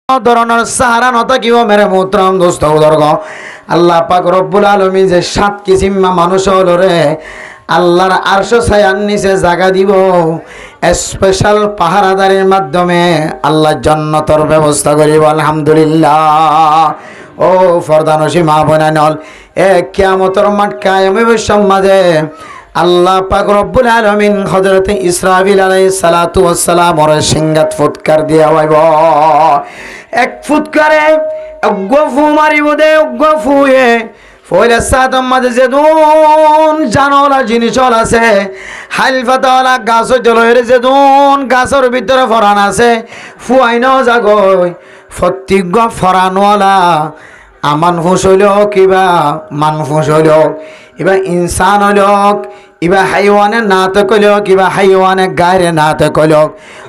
ধরনের সাহারা নথাকিব মেরে মোহতরম দোস্ত বুজুর্গ। আল্লাহ পাক রব্বুল আলামিন যে 7 কিসিম মানুষ হলো রে আল্লাহর আরশ ছায়ার নিচে জায়গা দিব স্পেশাল পাহারাদারের মাধ্যমে আল্লাহ জান্নাতের ব্যবস্থা করিব। আলহামদুলিল্লাহ। ও ফরদানসী মা বোনানল এ কিয়ামতের মাঠ কায়েমের সমাজে আল্লাহ পাক রব্বুল আলামিন হযরত ইসরাফিল আলাইহিস সালাতু ওয়াস সালাম ওর সিংহাত ফুৎকার দিয়া হইব। এক ফুৎকারে গফু মারিব দে গফুয়ে ফয়লা সাদম মাঝে যে দুন জানলা জিনিস আছে হালফাতালা গাছ জলয়ের যে দুন গাছের ভিতরে ফরান আছে ফুয়াইন জাগয় ফতিজ্ঞ ফরানওয়ালা আমান ফুস হইল কিবা মানফুস হইল ইবা ইনসান হইল ইবা হাইওয়ানে নাতে কইল কিবা হাইওয়ানে গায়রে নাতে কইল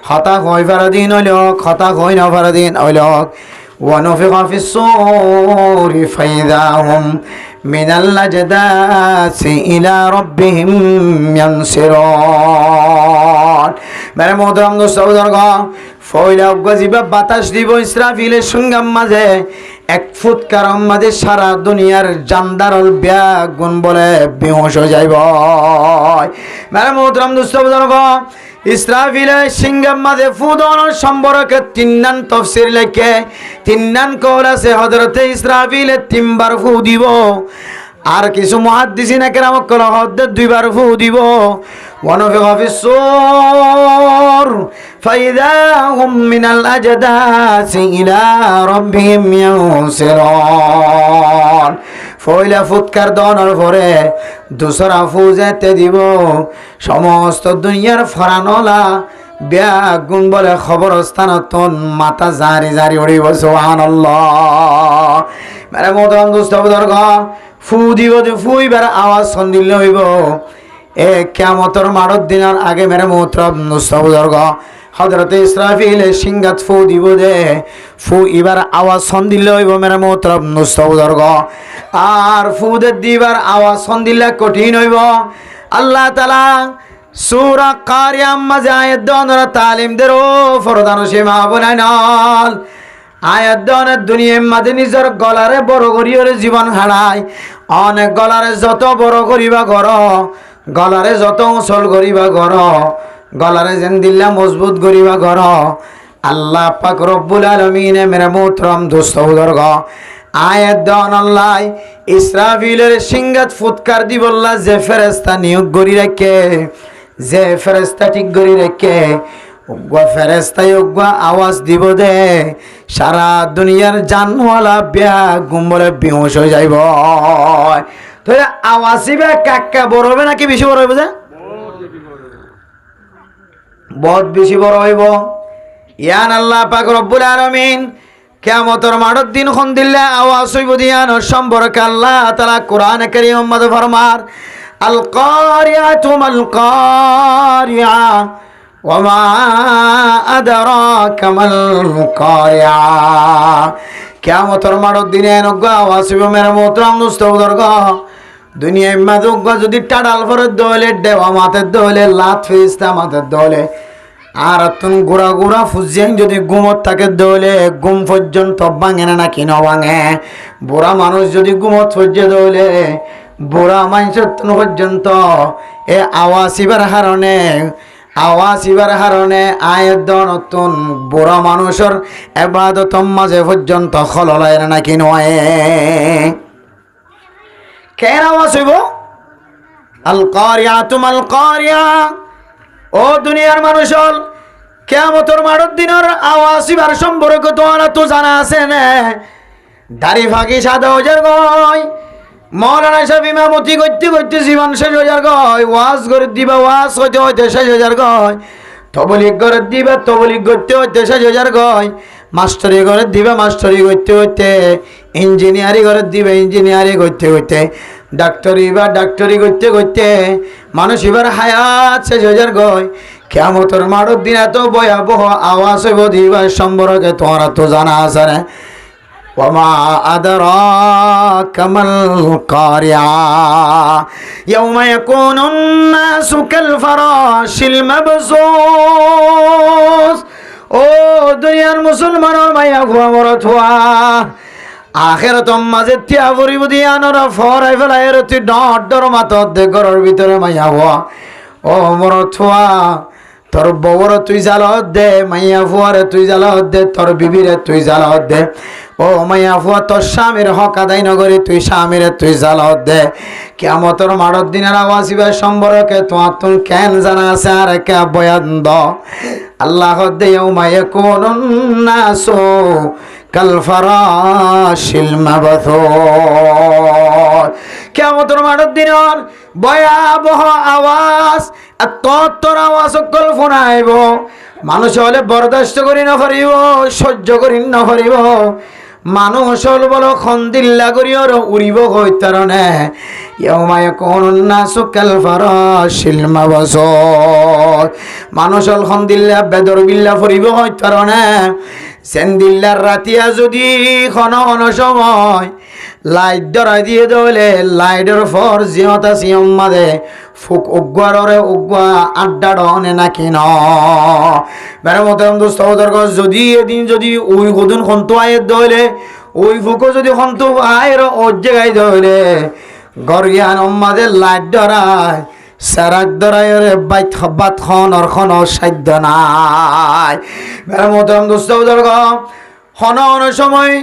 হতা হই ফারদিন হইল হতা হই না ফারদিন হইল ونفخ في الصور فإذا هم من الأجداث إلى ربهم ينسلون মেরে মোহতরম দোস্ত বুজুর্গ ফয়লা গজিবা বাতাস দিব ইসরাফিলের সঙ্গম মাঝে এক ফুৎকার মাঝে সারা দুনিয়ার জানদারল ব্যাগুন বলে বেহুশ হয়ে যাইব। মেরে মোহতরম দোস্ত বুজুর্গ ইসরাফিলের সিংহার মাঝে ফুদন সম্পর্কে 3 নান তাফসীর লেখে 3 নান কওল আছে হযরতে ইসরাফিলের 3 বার ফু দিব আর কিছু মুহাদ্দিসিন কেরাম কল হদ্দে 2 বার ফু দিব। ونفخ في الصور فإذا هم من الأجداث إلى ربهم ينسلون ফয়লা ফুৎকার দনের পরে দুসরা ফুজেতে দিব সমস্ত দুনিয়ার ফরানলা ব্যাগুন বলে খবরস্থানতন মাথা জারি জারি উড়িব। সুবহানাল্লাহ। মানে মোহতরম দোস্ত বুজুর্গ ফু দিব ফুইবার আওয়াজ সন্দিল হইব এ কিয়ামতের মাঠের দিনের আগে মেরে মোহতরম দোস্ত বুজুর্গ হযরতে ইসরাফিল সিংহাত ফু দিব দে ফু এবার আওয়াজ সন্দিল হইব মেরে মোহতরম দোস্ত বুজুর্গ আর ফু দে দিবার আওয়াজ সন্দিলা কঠিন হইব। আল্লাহ তাআলা সূরা কারিয়াম মাঝে আয়াত দনের তালিম দেরো ফরদানসী মা বোনাইনল আয়াত দনের দুনিয়ার মাঝে নিজের গলারে বড় করিয়র জীবন হারায় অনেক গলারে যত বড় করিবা ঘর গলারে যত উচল করিবা ঘর গলারে যেন দিল্লা মজবুত করিবা ঘর আল্লাহ পাক রব্বুল আলামিন মেরে মোহতরম দোস্ত বুজুর্গ আয়াত দন আল্লাহ ইসরাফিলের সিংহাত ফুৎকার দিবল্লা যে ফেরেশতা নিয়োগ করি রাখে যে ফেরেশতা ঠিক করি রাখে উগ্র ফেরেশতাই উগ্র আওয়াজ দিব দে সারা দুনিয়ার জানওয়ালা ব্যাগুন বলে বেহুশ হয়ে যাইব। তো আওয়াজ দিবে কাক্কা বড় হবে নাকি বেশি বড় হইব? যে বহুত বেশি বড় হইব। ইয়ান আল্লাহ পাক রব্বুল আলামিন কিয়ামতের মাঠের দিন খন দিলে আওয়াজ হইব দিয়ান সম্পর্কে আল্লাহ তাআলা কোরআনে কারীম মধ্যে ফরমার আল কারিয়াতু মাল কারিয়া ওয়া মা আদরাকা মাল কারিয়া। কিয়ামতের মাঠের দিনে নগ্গ আওয়াজ হইব মেরে মোহতরম দোস্ত বুজুর্গ দুনিয়ায় মাদুগ্গ যদি টাডাল ফরে দলে দেওয়া মাথার দলে লাত ফেরিস্তা মাথার দলে আর তুমি গোড়া গোড়া ফুজিয়ান যদি গুমত থাকে দলে গুম পর্যন্ত ভাঙে না নাকি ন ভাঙে বুড়া মানুষ যদি গুমত পর্যন্ত দলে বুড়া মানুষের পর্যন্ত এ আওয়াজ ইবার হারণে আয়াত নতুন বুড়া মানুষের এবাদত মাঝে পর্যন্ত খললায় না নাকি নয় কেন আওয়াজ হইব? আল কারিয়াতু মাল কারিয়া। ও দুনিয়ার মানুষ হল কিয়ামতের মাঠের দিনের আওয়াজ ইবার সম্পর্কে তোমরা তো জানা আছে না দাড়ি ফাঁকি সাদা হয়ে গয় মৌলানা সাহেব ইমামতি করতে করতে জীবন শেষ হয়ে যার গয় ওয়াজ করে দিবা ওয়াজ হইতে হইতে শেষ হয়ে যার গয় তবলিগ করে দিবা তবলিগ করতে হইতে শেষ হয়ে যার গয় মাস্টারি করে দিবা মাস্টারি করতে হইতে ইঞ্জিনিয়ারি করে দিবা ইঞ্জিনিয়ারি করতে হইতে ডাক্তারি বা ডাক্তারি করতে করতে মানুষ এবার হায়াত শেষ হয়ে যার গয় কিয়ামতের মাঠের দিন এত ভয়াবহ আওয়াজ হইব দিবার সম্পর্কে তোমরা তো জানা আছে না وما أدراك ما القارعة يوم يكون الناس كالفراش المبثوث ও দুনিয়ার মুসলমানের মাইয়া ভুয়া মরত হওয়া আখেরাতম মাঝে তিয়া পরিব দিয়া নরা ফরাই ফেলাই তুই ডর মাতত দে ঘরের ভিতরে মাইয়া হওয়া ও মরত হওয়া তোর বউর তুই জালত দে মাইয়া ফুয়ারে তুই জালত দে তোর বিবিরে তুই জালত দে ও মাইয়া ফুয়া তোর স্বামীর হক আদায় নগরী তুই স্বামীরে তুই জালত দে কিয়ামতের মাড়র দিনের আওয়াজিবা সম্পর্কে তোমার তুন কেন জানা আছে আর কে বয়ান দ আল্লাহ দে ইয়াউমা ইয়াকুনুন নাসু কাল ফারাশিল মাবথুর কিয়ামতের মাড়র দিনের ভয়াবহ আওয়াজ আর তোর আওয়াজ সকল ফোনাইব মানুষ হলে বরদাস্ত করি না পারিব সহ্য করি না পারিব মানুষ হল বলো খন্দিল্লা করি আর উড়িব হইতারণে ইয়াউমায় কোন নাসু কাল ফারাশিল মাবসুর মানুষ হল খন্দিল্লা বেদর বিল্লা ফরিব হইতারণে সেন্দিল্লার রাতিয়া যদি খন সময় লাইট ধরাই দিয়ে দলে লাইটের ফর জিয়তা সিয়ম মাদে ফুক উগ্বারে উগ্বা আড্ডা ডনে নাকি ন বেড়ে মতম দোস্ত যদি এদিন যদি ওই হদুন খন্ত আয়ের দলে ওই ফুকো যদি খন্ত আয়ের ওর জায়গায় দলে গরিয়ান মাদে লাইট ধরায় সারাক ধরায় বাইত বাত খনর সাধ্য নাই বেড়ে মতম দোস্ত হন সময়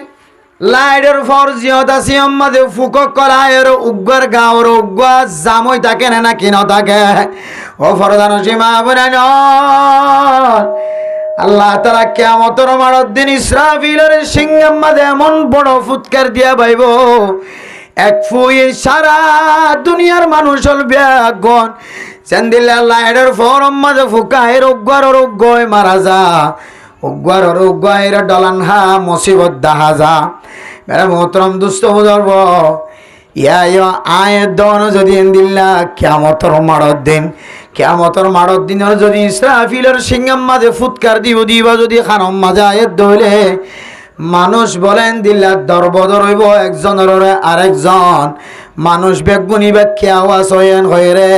লাইটের ফর জিয়তা সিয়ম মাদে ফুকক কলায়ের উগ্গর গাঁৱৰ উগ্গা জামই থাকে না কি নথাকে ও ফরদান সীমা বনান আল্লাহ তাআলা কিয়ামতের মাড়র দিন ইসরাফিলের সিংহের মাঝে এমন বড় ফুৎকার দিয়া বাইব এক ফুই সারা দুনিয়ার মানুষ হল ব্যাগন সেন্দিল্লা লাইটের ফর মাঝে ফুকায়ের উগ্গয় মারা যা উগ্গয়ের ডলান হা মুসিবত দাহা যা মেরা মোহতরম দুস্থ ধরব ইয়া আয়ের দন যদি দিল্লা কিয়ামতের মাড়র দিন যদি ইসরাফিলের সিংহাম মাঝে ফুৎকার দিবা যদি খানম মাঝে আয়ের দইলে মানুষ বলেন দিল্লা দরবদর হইব একজনের আরেকজন মানুষ বেগুনি ব্যাখ্যা আওয়াজ হয়ে রে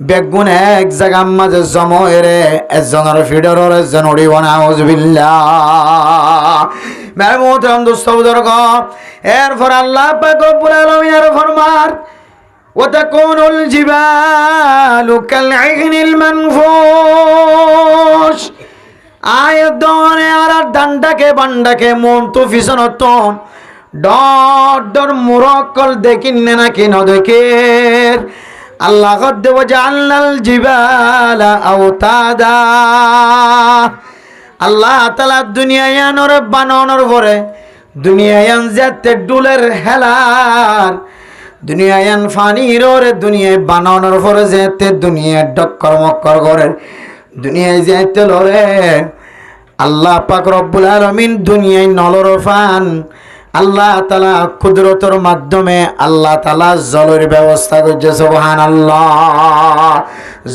বেগুন এক জায়গার মাঝে জম হয়ে রে একজনের ফিডর একজন উড়িব না আউযুবিল্লাহ মেরে মোহতরম দোস্ত বুজুর্গ এরপর আল্লাহ পাক রব্বুল আলামিন ফরমান ওয়াতাকুনুল জিবালু কালঈনিল মানফুশ আয়াত দনে আর ডান্ডাকে বান্ডাকে মন তো ফিসনতন ডর মুরাক্কল দেখিন না কি ন দেখে আল্লাহ কদ ওয়াজআলনাল জিবালা আওতাদা আল্লাহ তাআলা দুনিয়ায়ানর বানানোর পরে দুনিয়ায়ান যেতে ডুলের হেলার দুনিয়ায়ান ফানির ওরে দুনিয়ায় বানানোর পরে যেতে দুনিয়া ডক্কর মক্কর করে দুনিয়ায় যেতে লরে আল্লাহ পাক রব্বুল আলামিন দুনিয়ায় নলর ফান আল্লাহ তাআলা কুদরতের মাধ্যমে আল্লাহ তাআলা জলের ব্যবস্থা করছে সুবহানাল্লাহ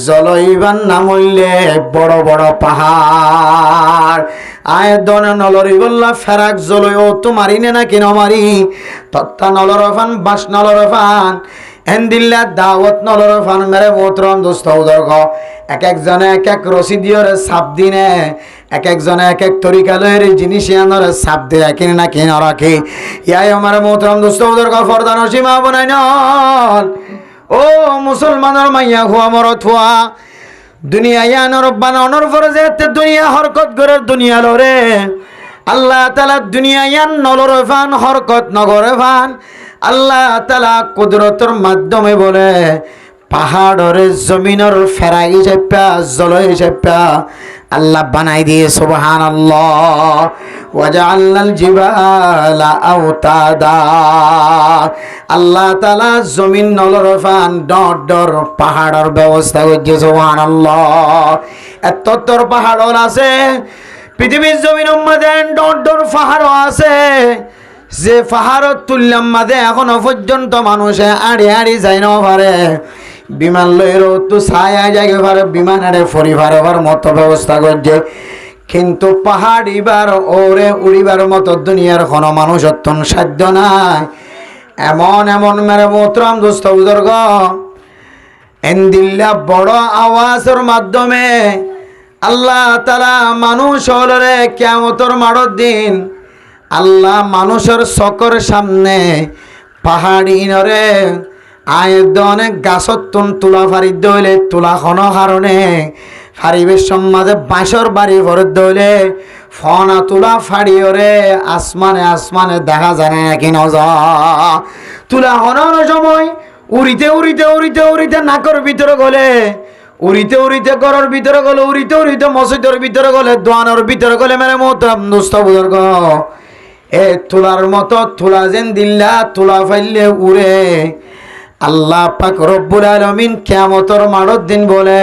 জলইবান নাম হইলে বড় বড় পাহাড় আয় দন নলরি বললা ফেরাক জলই ও তোমারি না কিন মারি তত্তা নলর ফান বাস নলর ফান এন্দিল্লা দাওয়াত নলর ফান মেরে মোহতরম দোস্ত উদর্গ এক একজনে এক এক রসিদিয়র সাপ দিনে এক একজনে এক এক তরিকা লয়ের জিনিস আনরে সাপ দিয়ে কিনে না কিনে রাখে ইয়াই আমার মোহতরম দোস্ত উদর্গ ফরদান সীমা বনাই নল ও মুসলমানের মাইয়া হুয়া মরত হুয়া দুনিয়া ইয়ানর বানানোর পরে যেতে দুনিয়া হরকত করে দুনিয়া লরে আল্লাহ তাআলা দুনিয়া ইয়ান নলরে ফান হরকত নগরে ফান আল্লাহ তাআলা কুদরতের মাধ্যমে বলে পাহাড়ের জমিনের ফেরাই চাপা জলই চাপা আল্লাহ বানাই দিয়ে সুবহানাল্লাহ ওয়াজআলনাল জিবালা আওতাদা আল্লাহ তাআলা জমিন নলর ফান ডর পাহাড়ের ব্যবস্থা করছে সুবহানাল্লাহ এত তোর পাহাড় আছে পৃথিবীর জমিনের মধ্যে ডর পাহাড় আছে যে পাহাড়ত তুললাম মাঝে এখনো পর্যন্ত মানুষে আড়ি যায় না পারে বিমান লইর তো ছায়া জায়গা পারে বিমানের পরিবারের মতো ব্যবস্থা করছে কিন্তু পাহাড় ইবার ওরে উড়িবার মতো দুনিয়ার কোনো মানুষ অত্যন্ত সাধ্য নাই এমন মেরে মোহতরম দোস্ত বুজুর্গ এন্দিল্লা বড় আওয়াজের মাধ্যমে আল্লাহ তাআলা মানুষ হলরে কিয়ামতের মাঠের দিন আল্লাহ মানুষের চকুর সামনে পাহাড়ি নরে অনেক গাছত তুলা ফারি দইলে তুলা খনো কারণে ফারিবের সমাজে বাঁশর বাড়ি ভরে দইলে ফনা তুলা ফাড়িওরে আসমানে আসমানে দেখা যায় না কি নজা তুলা হনার সময় উড়িতে উড়িতে উড়িতে উড়িতে নাকর ভিতরে গলে উড়িতে উড়িতে ঘরের ভিতরে গলে উড়িতে উড়িতে মসজিদের ভিতরে গলে দোয়ানোর ভিতরে গলে মেরে মোহতারাম দোস্ত বুজুর্গ এ তুলার মতো তুলা যেন দিল্লা তুলা ফাইলে উড়ে আল্লাহ পাক রব্বুল আলামিন কিয়ামতের মাঠের দিন বলে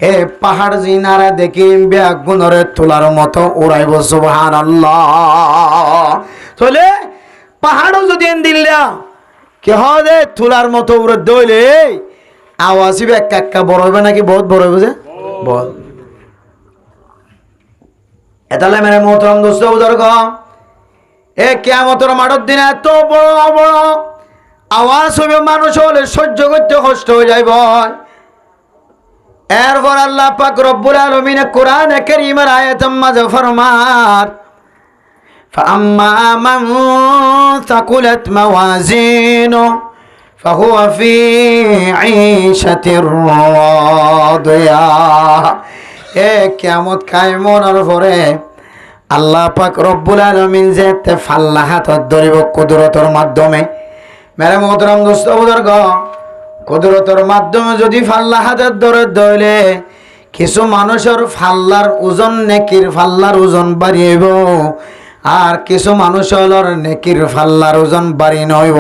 এ পাহাড় জিনারা দেখি বেগুনরে তুলার মতো উড়াইব সুবহানাল্লাহ চলে পাহাড়ও যদি এন দিল্লা কে হবে তুলার মতো উড়ে দইলে আওয়াজ একা একা বড় হবে নাকি বহুত বড় হবে যে বল এতালে মেরে মোহতরম দোস্ত বুজুর্গ এ কিয়ামতের মাঠের দিন এত বড় বড় আওয়াজ হবে মানুষ হলে সহ্য করতে কষ্ট হয়ে যাইব এরপর আল্লাহ পাক রব্বুল আলামিন কোরআনে কারীমের আয়াতের মাঝে ফরমান فأما من ثقلت موازينه فهو في عيشة راضية কিয়ামত কায়েমর পরে আল্লাহ পাক রব্বুল আলামিন যে ফাল্লা হাতত ধরিব কুদরতের মাধ্যমে মেরে মোহতরম দোস্ত বুজুর্গ কুদরতের মাধ্যমে যদি ফাল্লা হাতত ধরে ধরলে কিছু মানুষের ফাল্লার ওজন নেকির ফাল্লার ওজন বাড়িব আর কিছু মানুষের নেকির ফাল্লার ওজন বাড়ি নইব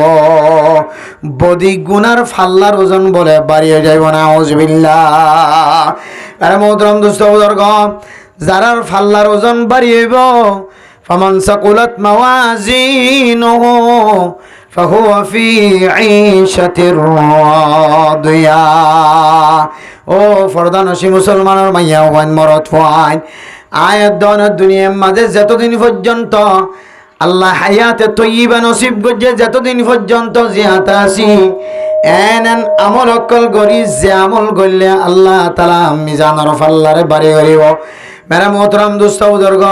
বদি গুনার ফাল্লার ওজন বলে বাড়িয়ে যাইব না আউযুবিল্লাহ আরে মোহতরম দোস্ত বুজুর্গ যারার ফাল্লার ওজন বাড়িব ফামান সাকুলাত মাওয়াজিনুহু ফাহুয়া ফি ঈশাতির রাদিয়া ও ফরদানসি মুসলমানের মাইয়া ওয়ান মরদ ফাইন আয়াত দন দুনিয়ার মাঝে যতদিন পর্যন্ত আল্লাহ হায়াতে তয়্যিবা নসিব করছে যতদিন পর্যন্ত জিয়াত আছি এন আমল অকল করি যে আমল করলে আল্লাহ তাআলা মিজানের ফাল্লারে বাড়ি করিব মেরা মোহতরম দোস্ত বুজুর্গ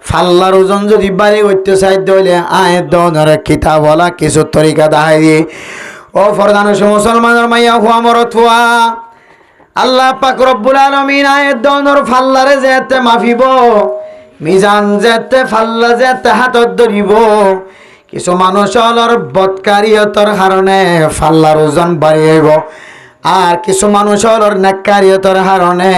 ফাল্লার ওজন যদি বাড়ি করতে চাইতে হইলে আয়াত দনের কিতাবওয়ালা কিছু তরিকা দেখাই দিয়ে ও ফরদানসি মুসলমানের মাইয়া হুয়া মরদ হুয়া আল্লাহ পাক রব্বুল আলামিন আয়াত দনের ফাল্লারে যেতে মাফিব মিজান যেতে ফাল্লা যেতে হাতত ধরিব কিছু মানুষের বদকারিয়তর কারণে ফাল্লার ওজন বাড়িব আর কিছু মানুষের নেককারিয়তর কারণে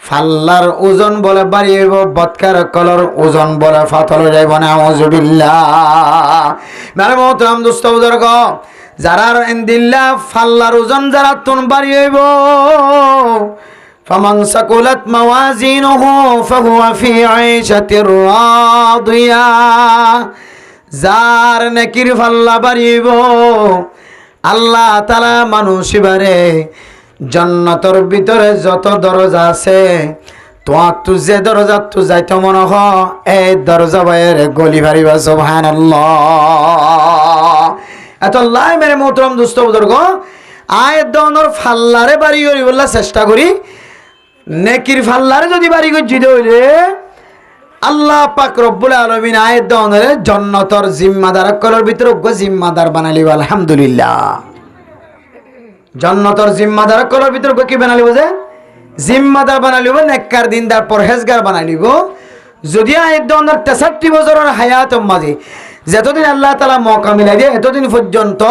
ফাল্লার ওজন বলে বাড়িব বদকার কলর ওজন বলে ফাতল যাইব না আউযুবিল্লাহ মেরে মোহতরম দোস্ত বুজুর্গ যারা ইনদিল্লাহ ফাল্লার ওজন যারা তুন বাড়িব ফামান সাকুলাত মাওয়াজিনুহু ফাহুয়া ফি ঈশাতির রাদিয়া যার নেকির ফাল্লা বাড়িব আল্লাহ তাআলা মানুষ বারে জান্নাতের ভিতরে যত দরজা আছে তোমার তু যে দরজা তু যাইতে মনে হ এই দরজা বাইরে গলি ভারিবা সুবহানাল্লাহ এত লাই মেরে মোহতরম দোস্ত বুজুর্গ আয়াত দনের ফাল্লারে বাড়ি করি বললা চেষ্টা করি নেকির ফাল্লারে যদি বাড়ি করছি হইলে আল্লাহ পাক রব্বুল আলামিন আয়াত দনের জান্নাতের জিম্মাদার কলর ভিতরে জিম্মাদার বানালিব আলহামদুলিল্লাহ জান্নাতের জিম্মাদার কলর ভিতরে কি বানালিব যে জিম্মাদার বানালিব নেককার দিনদার পরহেজগার বানালিব যদি আয়াত দনের 63 বছরের হায়াতের মাঝে যতদিন আল্লাহ তাআলা মওকা মিলাই দিয়ে এতদিন পর্যন্ত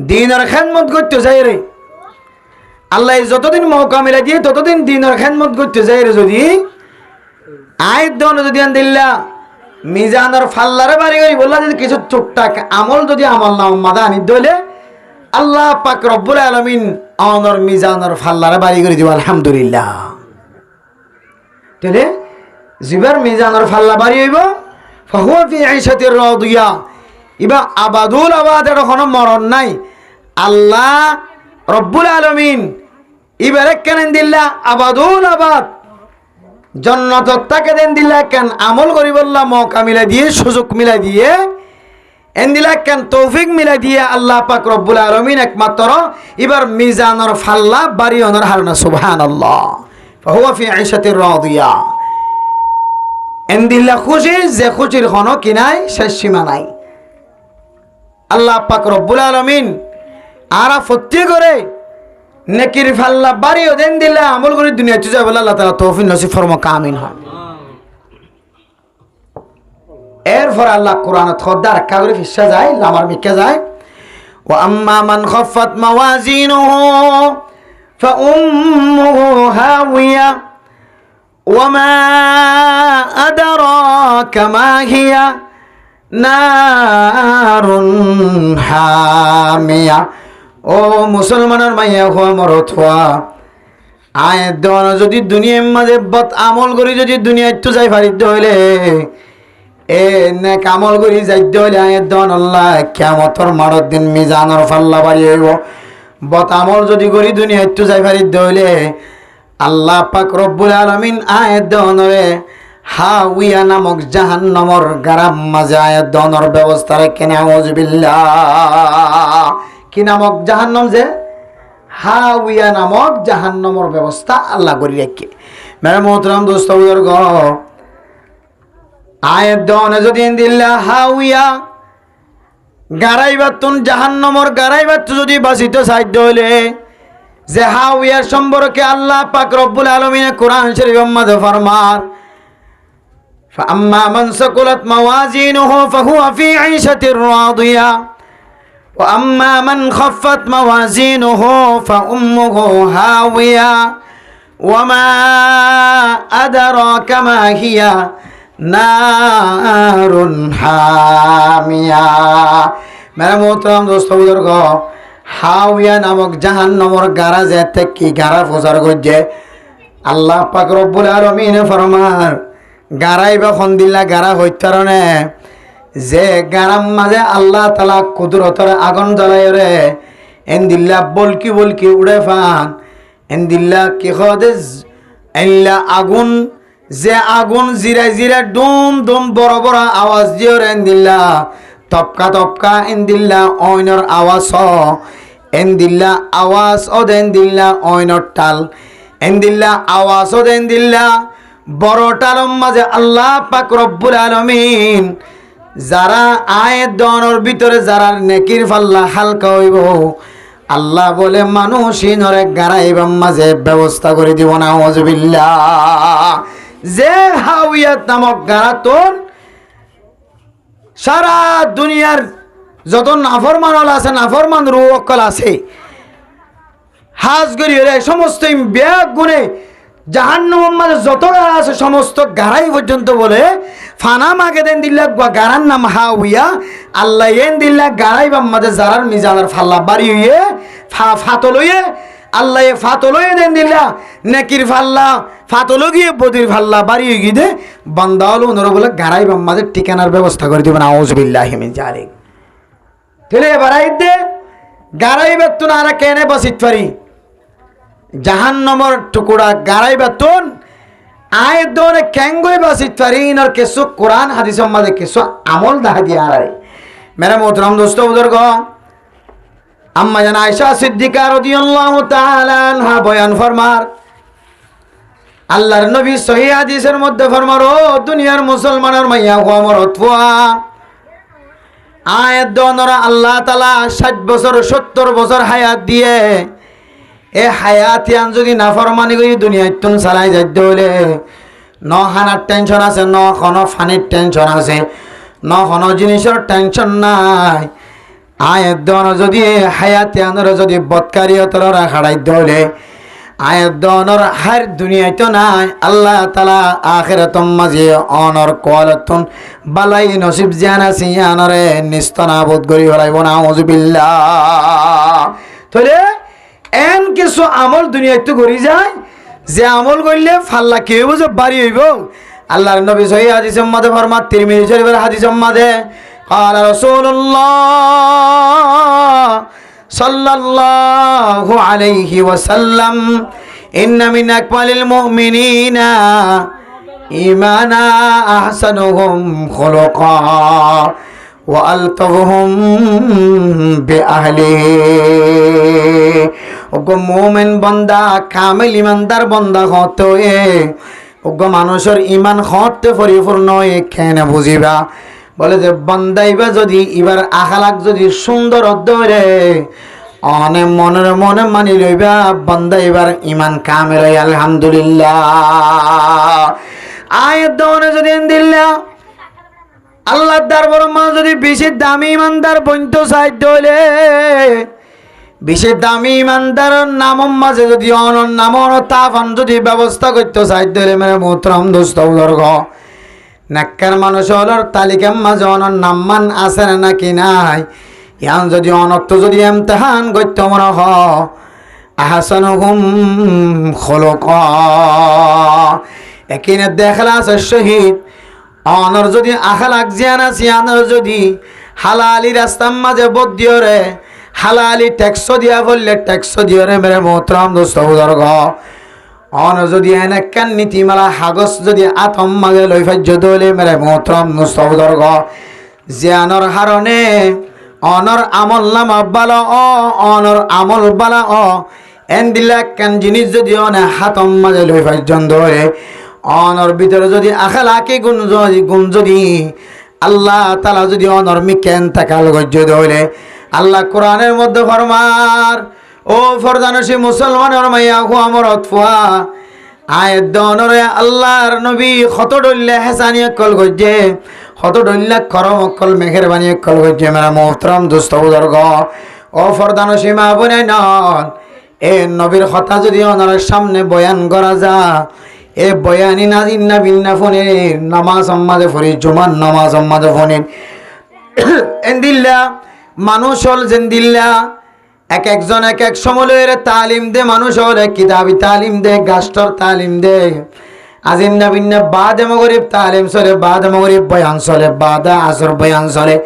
দ্বীনের খেদমত করতে যায় রে আল্লাহ যতদিন মওকা মিলাই দিয়ে ততদিন দ্বীনের খেদমত করতে যায় রে যদি আয়াত দন যদি আনদিল্লা মিজানের ফাল্লারে বাড়ি গই বললা যদি কিছু টুকটাক আমল যদি আমল না মাদা আনি দইলে আল্লাহ পাক রব্বুল আলামিন অনর মিজানের ফাল্লারে বাড়ি করে দিব আলহামদুলিল্লাহ তাহলে জিবার মিজানের ফাল্লা বাড়ি হইব ফাহুয়া ফি ঈশাতির রাদিয়া ইবা আবাদুল আবাদের কোনো মরণ নাই আল্লাহ রব্বুল আলামিন ইবারে কেন দিল্লা আবাদুল আবাদ জান্নাতত তাকে দেন দিল্লা কেন আমল করি বললা মওকা মিলা দিয়ে সুযোগ মিলা দিয়ে এন দিলা কেন তৌফিক মিলা দিয়ে আল্লাহ পাক রব্বুল আলামিন একমাত্র এবার মিজানের ফাল্লা বাড়ি অনর হারনা সুবহানাল্লাহ হুয়া ফি আইশাতির রাদিয়া। এন্দিল্লা খুশি, যে খুশির কোনো কি নাই, শেষ সীমা নাই। আল্লাহ পাক রব্বুল আলামিন আরা ফত্তি করে নেকির ফাল্লা বাড়িও দেন দিল্লা আমল করে দুনিয়া চুজা বলে আল্লাহ তাআলা তৌফিক নসিব ফরমাক আমিন হয়। এরপর আল্লাহ কোরআন খদ্দার রাখা করে ফিসা যায়, লামার মিকে যায়, ওয়া আম্মা মান খাফাত মাওয়াজিনুহু ফাউম্মুহু হাওিয়া ওয়া মা আদরাকা মা হিয়া নারুন হামিয়া। ও মুসলমানের মাইয়া হওয়া মরত হওয়া, আয়ের দেওয়ানো যদি দুনিয়ার মাঝে বদ আমল করি যদি দুনিয়া একটু যাই ফারিদ্দ হইলে এ নেক আমল করি যাইতে হইলে আয়ের দেওয়ান আল্লাহ কিয়ামতের মারত দিন মিজানের ফাল্লা বাড়ি হইব। বদ আমল যদি করি দুনিয়া একটু যাই ফারিদ্দ হইলে আল্লাহ পাক রব্বুল আলামিন আয়ের দেওয়ানরে হাউইয়া নামক জাহান্নামর গারাম মাঝে আয়ের দেওয়ানোর ব্যবস্থা রেখে নাউযুবিল্লাহ। কি নামক জাহান্নাম? যে হাউইয়া নামক জাহান্নামর ব্যবস্থা আল্লাহ করি রেখে। মেরে মোহতরম দোস্ত বুজুর্গ, আয়ের দেওয়ানে যদি দিল্লা হাউইয়া গারাইবাতুন জাহান্নামর গারাইবাতু যদি বাঁচিত সাধ্য হইলে যে হাউইয়ার সম্পর্কে আল্লাহ পাক রব্বুল আলামিন কোরআন শরীফের মধ্যে ফরমান, فأما من ثقلت موازينه فهو في عيشة راضية وأما من خفت موازينه فأمه هاوية وما أدراك ما هي نار حامية। मेरे मोहतरम दोस्तों बुजुर्गो, হাওয়া নামক জাহান্নামের গারা যেতে কি গারা প্রচার করছে আল্লাহ পাক রব্বুল আলামিন ফরমান, গারাই বা খন্দিল্লা গারা হইতারণে যে গারাম মাঝে আল্লাহ তালা কুদরতরে আগুন জ্বালাই রে এন্দিল্লা বলকি বলকি উড়ে ফান এন্দিল্লা কি খদে এল্লা আগুন, যে আগুন জিরাই জিরা ডুম ডুম বড় বড় আওয়াজ দিয়ে রে এন্দিল্লা তপকা তপকা এন্দিল্লা অইনর আওয়াজ এন্দিল্লা আওয়াজ ও দেন দিল্লা অইনর টাল এন্দিল্লা আওয়াজ ও দেন দিল্লা বড় টালম মাঝে আল্লাহ পাক রব্বুল আলামিন যারা আয়ের দনের ভিতরে যারা নেকির ফাল্লা হালকা হইব আল্লাহ বলে মানুষই নরে গারাইবাম মাঝে ব্যবস্থা করে দিব না। নাউযুবিল্লাহ। যে হাওয়াত নামক গারাতন সারা দুনিয়ার যত নাফরমান আছে নাফরমান রূহ অকল আছে হাজ করি সমস্ত ব্যাগ গুণে জাহান্নামের মাঝে যত গাড়া আছে সমস্ত গাড়াই পর্যন্ত বলে ফানা মাকে দেন দিল্লা গাড়ার নাম হাউইয়া আল্লাহ এন দিল্লা গাড়াই বাম মাঝে যারার মিজানের ফাল্লা বাড়ি হইয়ে ফাতলইয়ে আল্লাহ ফাতলইয়ে দেন দিল্লা নেকির ফাল্লা ফাতল গিয়ে বদির ফাল্লা বাড়ি হয়ে গিয়ে দে বান্দা হলো ওনারা বলে গাড়াই বাম মাঝে ঠিকানার ব্যবস্থা করে দিবেন। আউযুবিল্লাহি মিন যালিক। তাহলে বাড়াই দে গাড়াই বেতন আর কেনে বাসিত পারি জাহান্নামের টুকুরা গাড়াই বেতন আয় দোনে ক্যাঙ্গই বাসিত পারি আর কিছু কোরআন হাদিসের মাঝে কিছু আমল দেখা দিয়ে আর মেরে মোহতরম দোস্ত বুজুর্গ, আম্মা জান আয়েশা সিদ্দিকা রাদিয়াল্লাহু তাআলা আনহা বয়ান ফরমার, আল্লাহর নবী সহিহ হাদিসের মধ্যে ফরমার, ও দুনিয়ার মুসলমানের মাইয়া হওয়া মরত হওয়া আয়াত দনরা আল্লাহ তাআলা 60 বছর 70 বছর হায়াত দিয়ে এ হায়াতিয়ান যদি নাফরমানি করি দুনিয়ায় তুন চালাই যাইতে হলে ন খানার টেনশন আছে, ন কোনো ফানির টেনশন আছে, ন কোনো জিনিসের টেনশন নাই। আয়াত দন যদি হায়াতিয়ানরা যদি বৎকারিয়তরা খাড়াইতে হলে আয়াত দনর হার দুনিয়ায় তো নাই, আল্লাহ তাআলা আখিরাতম মাঝে অনর কোয়ালতুন বালাই নসিব জানা সিয়ানরে নিস্তনাবুদ করি হলাইব। নাউযুবিল্লাহ। তাহলে এন কিছু আমল দুনিয়ায় তো করি যায় যে আমল করলে ফাল্লা কি হইব যে বাড়ি হইব। আল্লাহর নবী সহিহ হাদিসের মধ্যে ফরমান, তিরমিজি শরীফের হাদিসের মধ্যে قال رسول الله صلى الله عليه وسلم إن من أكمل المؤمنين إيمانا أحسنهم خلقا وألطفهم بأهله ওগো মুমিন বান্দা কামিল ইমানদার বান্দা হতে ওগো মানুষের ইমান হতে পরিপূর্ণ কেন বুঝিবা বলে যে বান্দাইবা যদি এবার আখালাক যদি সুন্দর ধরে অনে মনের মনে মানি লইবা বান্দা এবার ইমান কামেল আলহামদুলিল্লাহ আয়াত দনে যদি দিল্লা আল্লাহ দরবার মা যদি বেশি দামি ইমানদার বন্ত সাইড হইলে বেশি দামি ইমানদার নামম মাঝে যদি অনন নামন তাফান যদি ব্যবস্থা করতে সাইড হইলে মানে মোহতরম দোস্ত বুজুর্গ নাক্কার মানুষ হলর তালিকার মাঝে অনন নামমান আছে নাকি নাই ইয়ান যদি অনত্ব যদি ইমতিহান করতে মনে হ আহসানুহুম খুলুকা একিনে দেখলা আছে শহীদ অনর যদি আখলাক জিয়ানা সিয়ানর যদি হালালি রাস্তার মাঝে বদ্দিও রে হালালি ট্যাক্স দিয়া বললে ট্যাক্স দিও রে মেরে মোহতরম দোস্ত বুজুর্গ অন যদি এনেকান নীতিমালা হাগস যদি আতম মাঝে লই ফাজ্য দলে মেরে মোহতরম দোস্ত বুজুর্গ জিয়ানর হারণে অনর আমল নামা বালা অনর আমল বালা এন্দিলা কান জিনিস যদি অনে হাতম মাঝে লই ফাজ্য ধরে অনর ভিতরে যদি আখলাকি গুণ যদি আল্লাহ তাআলা যদি অনর মিকেন তাকাল গজ্জ ধরে আল্লাহ কোরআনের মধ্যে ফরমার ও ফরদানসি মুসলমানের মাইয়া হু আমর অতফা আয়াত দনরে আল্লাহর নবী কত ডল্লে হেসানিয়া কল গজ্জে কত ডল্লা করম কল মেহেরবানি কল গজ্জে মেরা মোহতরম দোস্ত বুজুর্গ ও ফরদানসি মা বনে নন এ নবীর কথা যদি ওনার সামনে বয়ান করা যা এ বয়ানি নাজিন না বিন্না ফোনের নামাজ আম্মাদে ফরি জুমার নামাজ আম্মাদে ফোনের এন্দিল্লা মানুষ হল জেন্দিল্লা এক একজন এক এক সমলের তালিম দে মানুষ হল কিতাবি তালিম দে গাস্টর তালিম দে আজিন্না বিন্না বাদে মগরিব তালিম চলে বাদে মগরিব বয়ান চলে বাদে আসর বয়ান চলে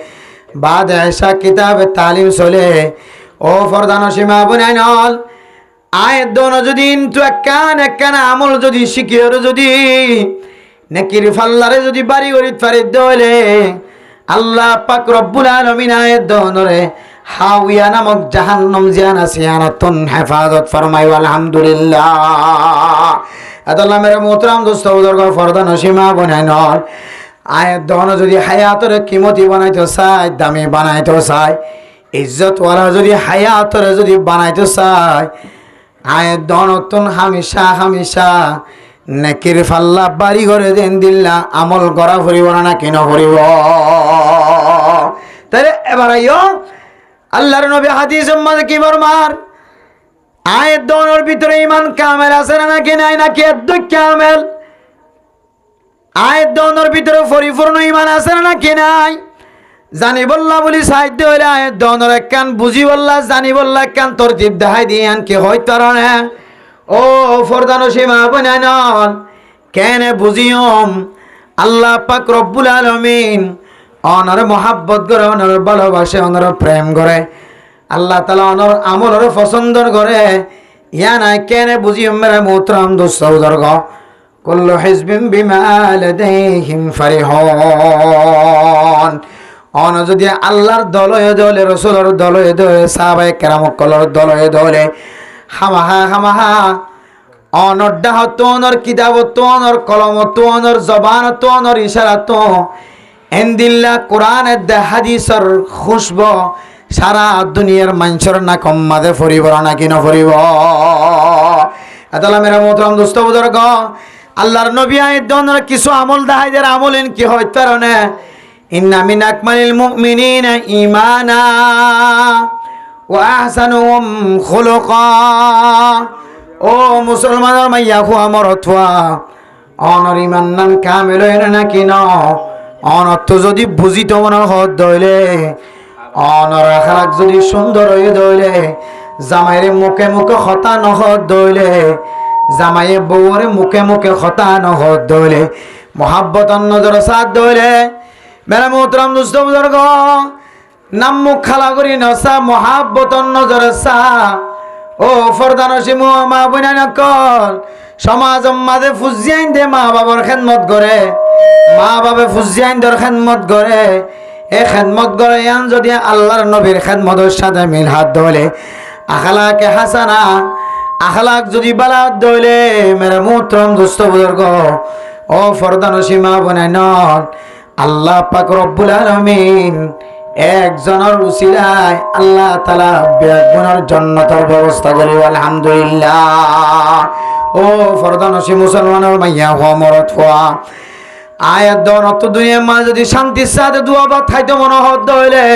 বাদে এসা কিতাবে তালিম চলে ও ফরদান সীমা বুনাই নল আয়ের দোনো যদি ইন্তু একখান আমল যদি শিখিওর যদি নেকির ফাল্লারে যদি বাড়ি গরিত ফারিদ দলে আল্লাহ পাক রব্বুল আলামিন আয়াত দনরে হাওয়া নামক জাহান্নাম জিয়ানা সিয়ানাতুন হেফাজত ফরমাই আলহামদুলিল্লাহ আদাল্লাহ মেরে মোহতরম দোস্ত বুজুর্গ ফরদান সীমা বনাই নর আয়াত দন যদি হায়াতরে কিমতি বানাইতে চায় দামি বানাইতে চায় ইজ্জত ওয়ালা যদি হায়াতরে যদি বানাইতে চায় আয়াত দনতুন হামেশা হামেশা নেকির ফাল্লা বাড়ি ঘরে দেন দিল্লা আমল করা ফুরিব না কেন ফুরিব তাহলে এবার আইও আল্লাহর নবী হাদিস মাঝে কি ফরমার আয়াত দনের ভিতরে ঈমান কামেল আছে নাকি নাই নাকি একদম কামেল আয়াত দনের ভিতরে পরিপূর্ণ ঈমান আছে নাকি নাই জানি বললা বলি সাহিত্য হইলে আয়াত দনের একখান বুঝি বললা জানি বললা একখান তরতিব দেখাই দিয়ান কি হইতো না ও ফরদানো সীমা বনান কেন বুঝিয়ম আল্লাহ পাক রব্বুল আলামিন অনর মোহাব্বত করে অনর ভালোবাসে অনর প্রেম করে আল্লাহ তাআলা অনর আমলর পছন্দ করে ইয়া নাই কেন বুঝিয়ম মেরে মোহতরম দোস্ত বুজুর্গ কুল্লু হিজবিন বিমা লাদাইহিম ফারিহুন অন যদি আল্লাহর দলয়ে দলে রাসূলের দলয়ে দলে সাহাবায়ে কেরাম কলর দলয়ে দলে হামাহা হামাহা অনর ডাহত অনর কিতাবত অনর কলমত অনর জবানত অনর ইশারাত এন্দিল্লা কোরআনের দে হাদিসর খুশব সারা দুনিয়ার মানুষের না কম্মাদে ফরিব না কি নফরিব আদালা মেরা মোহতরম দোস্ত বুজুর্গ আল্লাহর নবী আয়াত দনের কিছু আমল দাহাইদের আমলেন কি হয় তারনে ইন্না মিন আকমালিল মুমিনিনা ঈমানা ওয়া আহসানুহুম খুলুকা ও মুসলমানের মাইয়া খুয়া মরতওয়া অনর ঈমান নাম কামেল হইনা নাকি ন অনর্থ যদি বুঝিত মনে হত দইলে অনর আখলাক যদি সুন্দর হয়ে দইলে জামাইরে মুখে মুখে খতা নহত দইলে জামাইয়ে বউরে মুখে মুখে খতা নহত দইলে মোহাব্বত নজর সাথ দইলে মেরা মোহতরম দোস্ত বুজুর্গ নাম মুখ খালা করি নসা মোহাব্বত নজর সা ও ফরদান সিমু মা বইনা নকল সমাজ মাঝে ফুজিয়াইন দে মা বাবার খেদমত করে মা বাবা ফুজিয়াইন দর খেদমত করে এ খেদমত করে ইয়ান যদি আল্লাহর নবীর খেদমতের সাথে মিল হাত ধরে আখলাকে হাসানা, আখলাক যদি বালা দইলে মেরে মোহতরম দোস্ত বুজুর্গ ও ফরদান সীমা বনাইন আল্লাহ পাক রব্বুল আলামিন একজনের উসিলায় আল্লাহ তাআলা বেগুনের জান্নাতের ব্যবস্থা করি আলহামদুলিল্লাহ। ও ফরদান সী মুসলমানের মাইয়া হওয়া মরত হওয়া আয়াত দন অত দুনিয়ার মা যদি শান্তির সাথে দুয়া বা খাইতে মনোহত হইলে,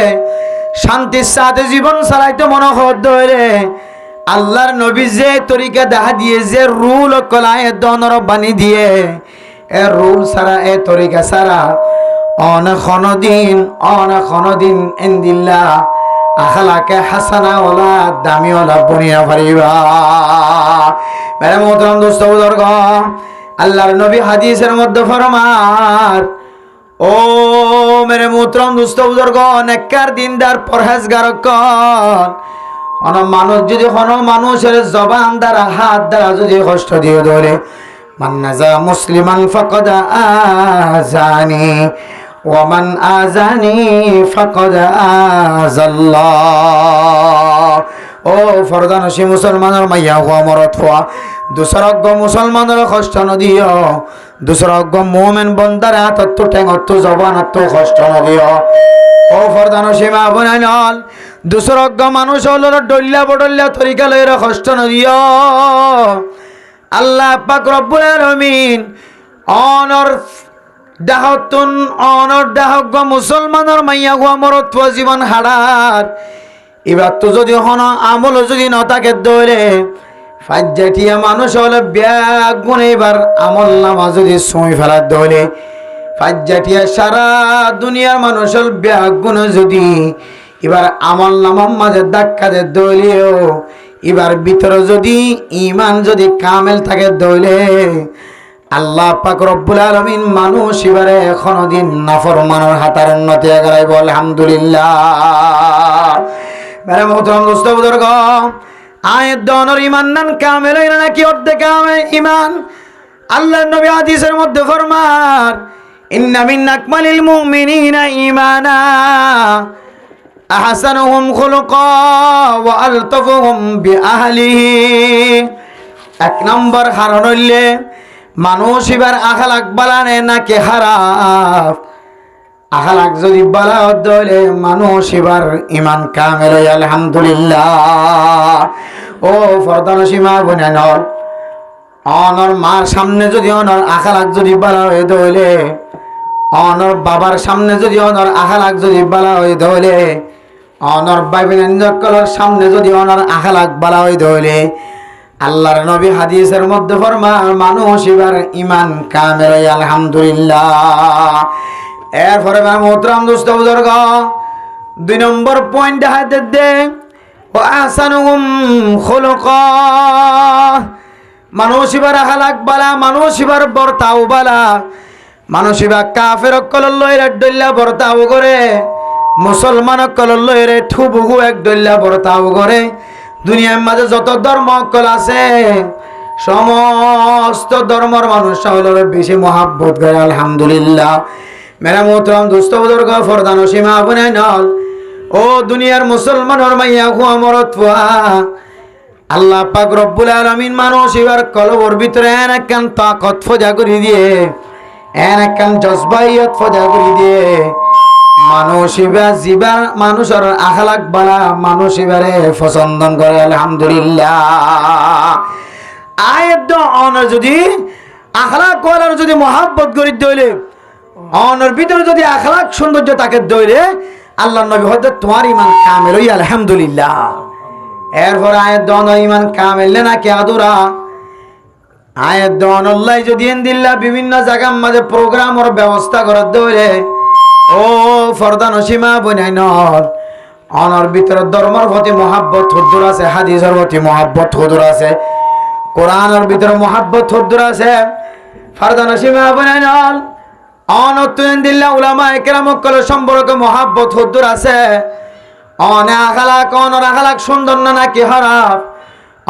শান্তির সাথে জীবন চালাইতে মনোহত হইলে, আল্লাহর নবী যে তরিকা দেখা দিয়ে যে রুল কলায় দনর বানি দিয়ে এ রুল ছাড়া এ তরিকা ছাড়া অনদিন ইনদিল্লাহ আখলাকে হাসানা ওলা দামি ওলা বনিয়া পারিবা। মেরে মোহতরম দোস্ত বুজুর্গ আল্লাহর নবী হাদিসের মধ্যে ফরমার ও মেরে মোহতরম দোস্ত বুজুর্গ নেককার দিনদার পরহেজগার কোন মানুষ যদি কোন মানুষের জবান দ্বারা হাত দ্বারা যদি কষ্ট দিয়ে ধরে মান্নাজা মুসলিমান ফাকাদ আযানি ওয়া মান আযানি ফাকাদ আযাল্লাহ। ও ফরদানসী মুসলমানের মাইয়া হওয়া মরত হওয়া দুসরজ্ঞ মুসলমানের কষ্ট নদিও, দুসরজ্ঞ মোমেন বন্দার হাতত্ব ঠেঙত্ব জবানত্ব কষ্ট নদিও। ও ফরদানসী মা বোনাই নল দুসরজ্ঞ মানুষ হল ডল্লা বডল্লা তরিকা লইর কষ্ট নদিও। আল্লাহ পাক রব্বুল আলামিন অনর দাহতুন অনর দাহজ্ঞ মুসলমানের মাইয়া হওয়া মরত হওয়া জীবন হাড়ার এবার তো যদি হন আমল যদি নতাকে দৌড়ে ফাজ্জাটিয়া মানুষ হলে ব্যাগ গুনে এবার আমল নামা যদি সময় ফেলার দৌড়ে ফাজ্জাটিয়া সারা দুনিয়ার মানুষ হল ব্যাগ গুনে যদি এবার আমল নামার মাঝে ধাক্কাতে দৌড়েও এবার ভিতরে যদি ইমান যদি কামেল থাকে দৌড়ে আল্লাহ পাক রব্বুল আলামিন মানুষ এবারে এখনো দিন নাফরমানের হাতার উন্নতি আগাইব আলহামদুলিল্লাহ। মেরে মোহতরম দোস্ত বুজুর্গ আয়াত দনর ইমান নান কামেল হইল নাকি অর্ধেক ইমান। আল্লাহর নবী হাদিসের মধ্যে ফরমান ইন্না মিন আকমালিল মুমিনিনা ঈমানা আহসানুহুম খুলুকা ওয়া আলতাফুহুম বিআহলিহি। এক নম্বর কারণ হইলে মানুষ এবার আখলাক বালানে নাকি খারাপ। আখলাক যদি বালা হলে মানুষ এবার ইমান কামেল আলহামদুলিল্লাহ। ও ফরদানসী মা বোনেন অনর মার সামনে যদি অনর আখলাক যদি বালা হয়ে ধরলে, অনর বাবার সামনে যদি অনর আখলাক যদি বালা হয়ে ধরলে, অনর বাইবেলের সামনে যদি অনর আখলাক বালা হয়ে ধরলে আল্লাহর নবী হাদিসের মধ্যে ফরমান মানুষ এবার ইমান কামেল আলহামদুলিল্লাহ। এরপরে মোহতরম দোস্ত বুজুর্গ 2 নম্বর পয়েন্ট হাতে দে ও আহসানুহুম খুলুকা। মানুষ এবার আখলাক বালা, মানুষ এবার বর্তাও বালা, মানুষ এবার কাফের কলল লইরে ডল্লা বর্তাও করে, মুসলমান কলল লইরে ঠুবুহু এক ডল্লা বর্তাও করে। দুনিয়ার মাঝে যত ধর্ম কল আছে সমস্ত ধর্মর মানুষ হলো বেশি মহাব্বত করে আলহামদুলিল্লাহ। মেরা মোহতরম দোস্ত বুজুর্গ ফরদানসী মা বোনেই নল ও দুনিয়ার মুসলমানের মাইয়া হুয়া মরত ফুয়া আল্লাহ পাক রব্বুল আলামিন মানুষ এবার কলবর ভিতরে একখান তাকত ফজা করে দিয়ে, একখান জজবাইয়ত ফজা করে দিয়ে মানুষ এবার জীবার মানুষের আখলাক বালা মানুষ এবারে পছন্দ করে আলহামদুলিল্লাহ। আয়াত অনর যদি আখলাক করার যদি মহাব্বত করি দইলে অনর ভিতরে যদি আখলাক সৌন্দর্য তাকে দইলে আল্লাহর নবী হয়তো তোমার ইমান কামেল হই আলহামদুলিল্লাহ। এরপর আয়াত দন ইমান কামেল নাকি আদুরা আয়াত দন আল্লাহ যদি ইনদিল্লাহ বিভিন্ন জায়গার মাঝে প্রোগ্রামের ব্যবস্থা করে দইলে ও ফরদানসী মা বোনাই নর অনর ভিতরে ধর্মের প্রতি মহাব্বত হুজুর আছে, হাদিসের প্রতি মহাব্বত হুজুর আছে, কোরআনের ভিতরে মহাব্বত হুজুর আছে। ফরদানসী মা বোনাই নর অনতুন দিল্লা উলামা একরাম কল সম্পর্কে মহাব্বত হুজুর আছে। অনে আখলাক অনর আখলাক সুন্দর না নাকি খারাপ,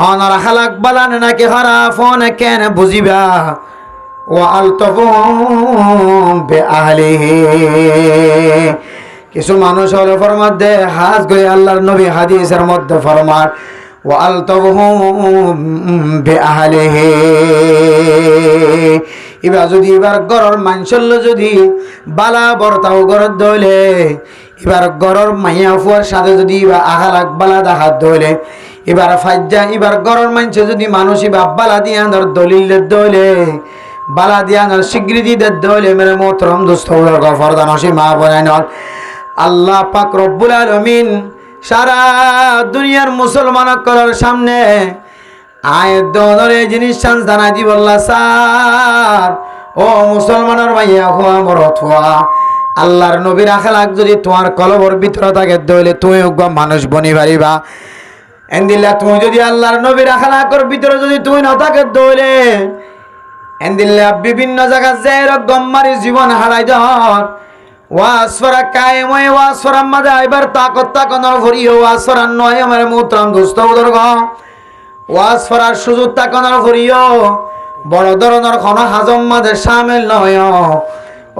অনর আখলাক বালান নাকি খারাপ অনে কেন বুঝিবা কিছু মানুষ হলো ফরমার দে হাজ গই আল্লাহর নবী হাদিসের মধ্যে ফরমার ওয়া আলতাবহুম বিআহলিহি। এবার যদি এবার গরর মানসল যদি বালা বর্তাও গরর দইলে, এবার গরর মাইয়া ফুয়ার সাথে যদি এবার আহালাক বালা দেখাত দইলে, এবার ফাজ্জা এবার গরর মানছে যদি মানুষ এবার বালা দিয়া ধর দলিল দইলে, বালা দিয়া ধর স্বীকৃতি দইলে, মেরে মোহতরম দোস্ত গফরদা নসি মা বলেন আল্লাহ পাক রব্বুল আলামিন সারা দুনিয়ার মুসলমান করার সামনে আয়াত দনের এই জিনিস চান্স জানাই দিব আল্লাহ স্যার ও মুসলমানের ভাইয়া হওয়া মরত হওয়া আল্লাহর নবীর আখলাক যদি তোমার কলবর ভিতরে থাকে দইলে তুমি মানুষ বনি পারিবা। এন্দিল্লা তুমি যদি আল্লাহর নবীর আখলাকর ভিতরে যদি তুমি না থাকে দইলে এন্দিল্লা বিভিন্ন জায়গা যে এরকম মারি জীবন হারাই দর ওয়াসফরা কায়েম হয়ে ওয়াসফরা মাঝে এবার তাকত তাকনের ভরিও ওয়াসফরা নয় আমার মুহতরম দোস্ত বুজুর্গ ওয়াসফরার সুযোগ তাকনের ভরিও বড় ধরনের কোনো হাজম মাঝে শামিল নয়।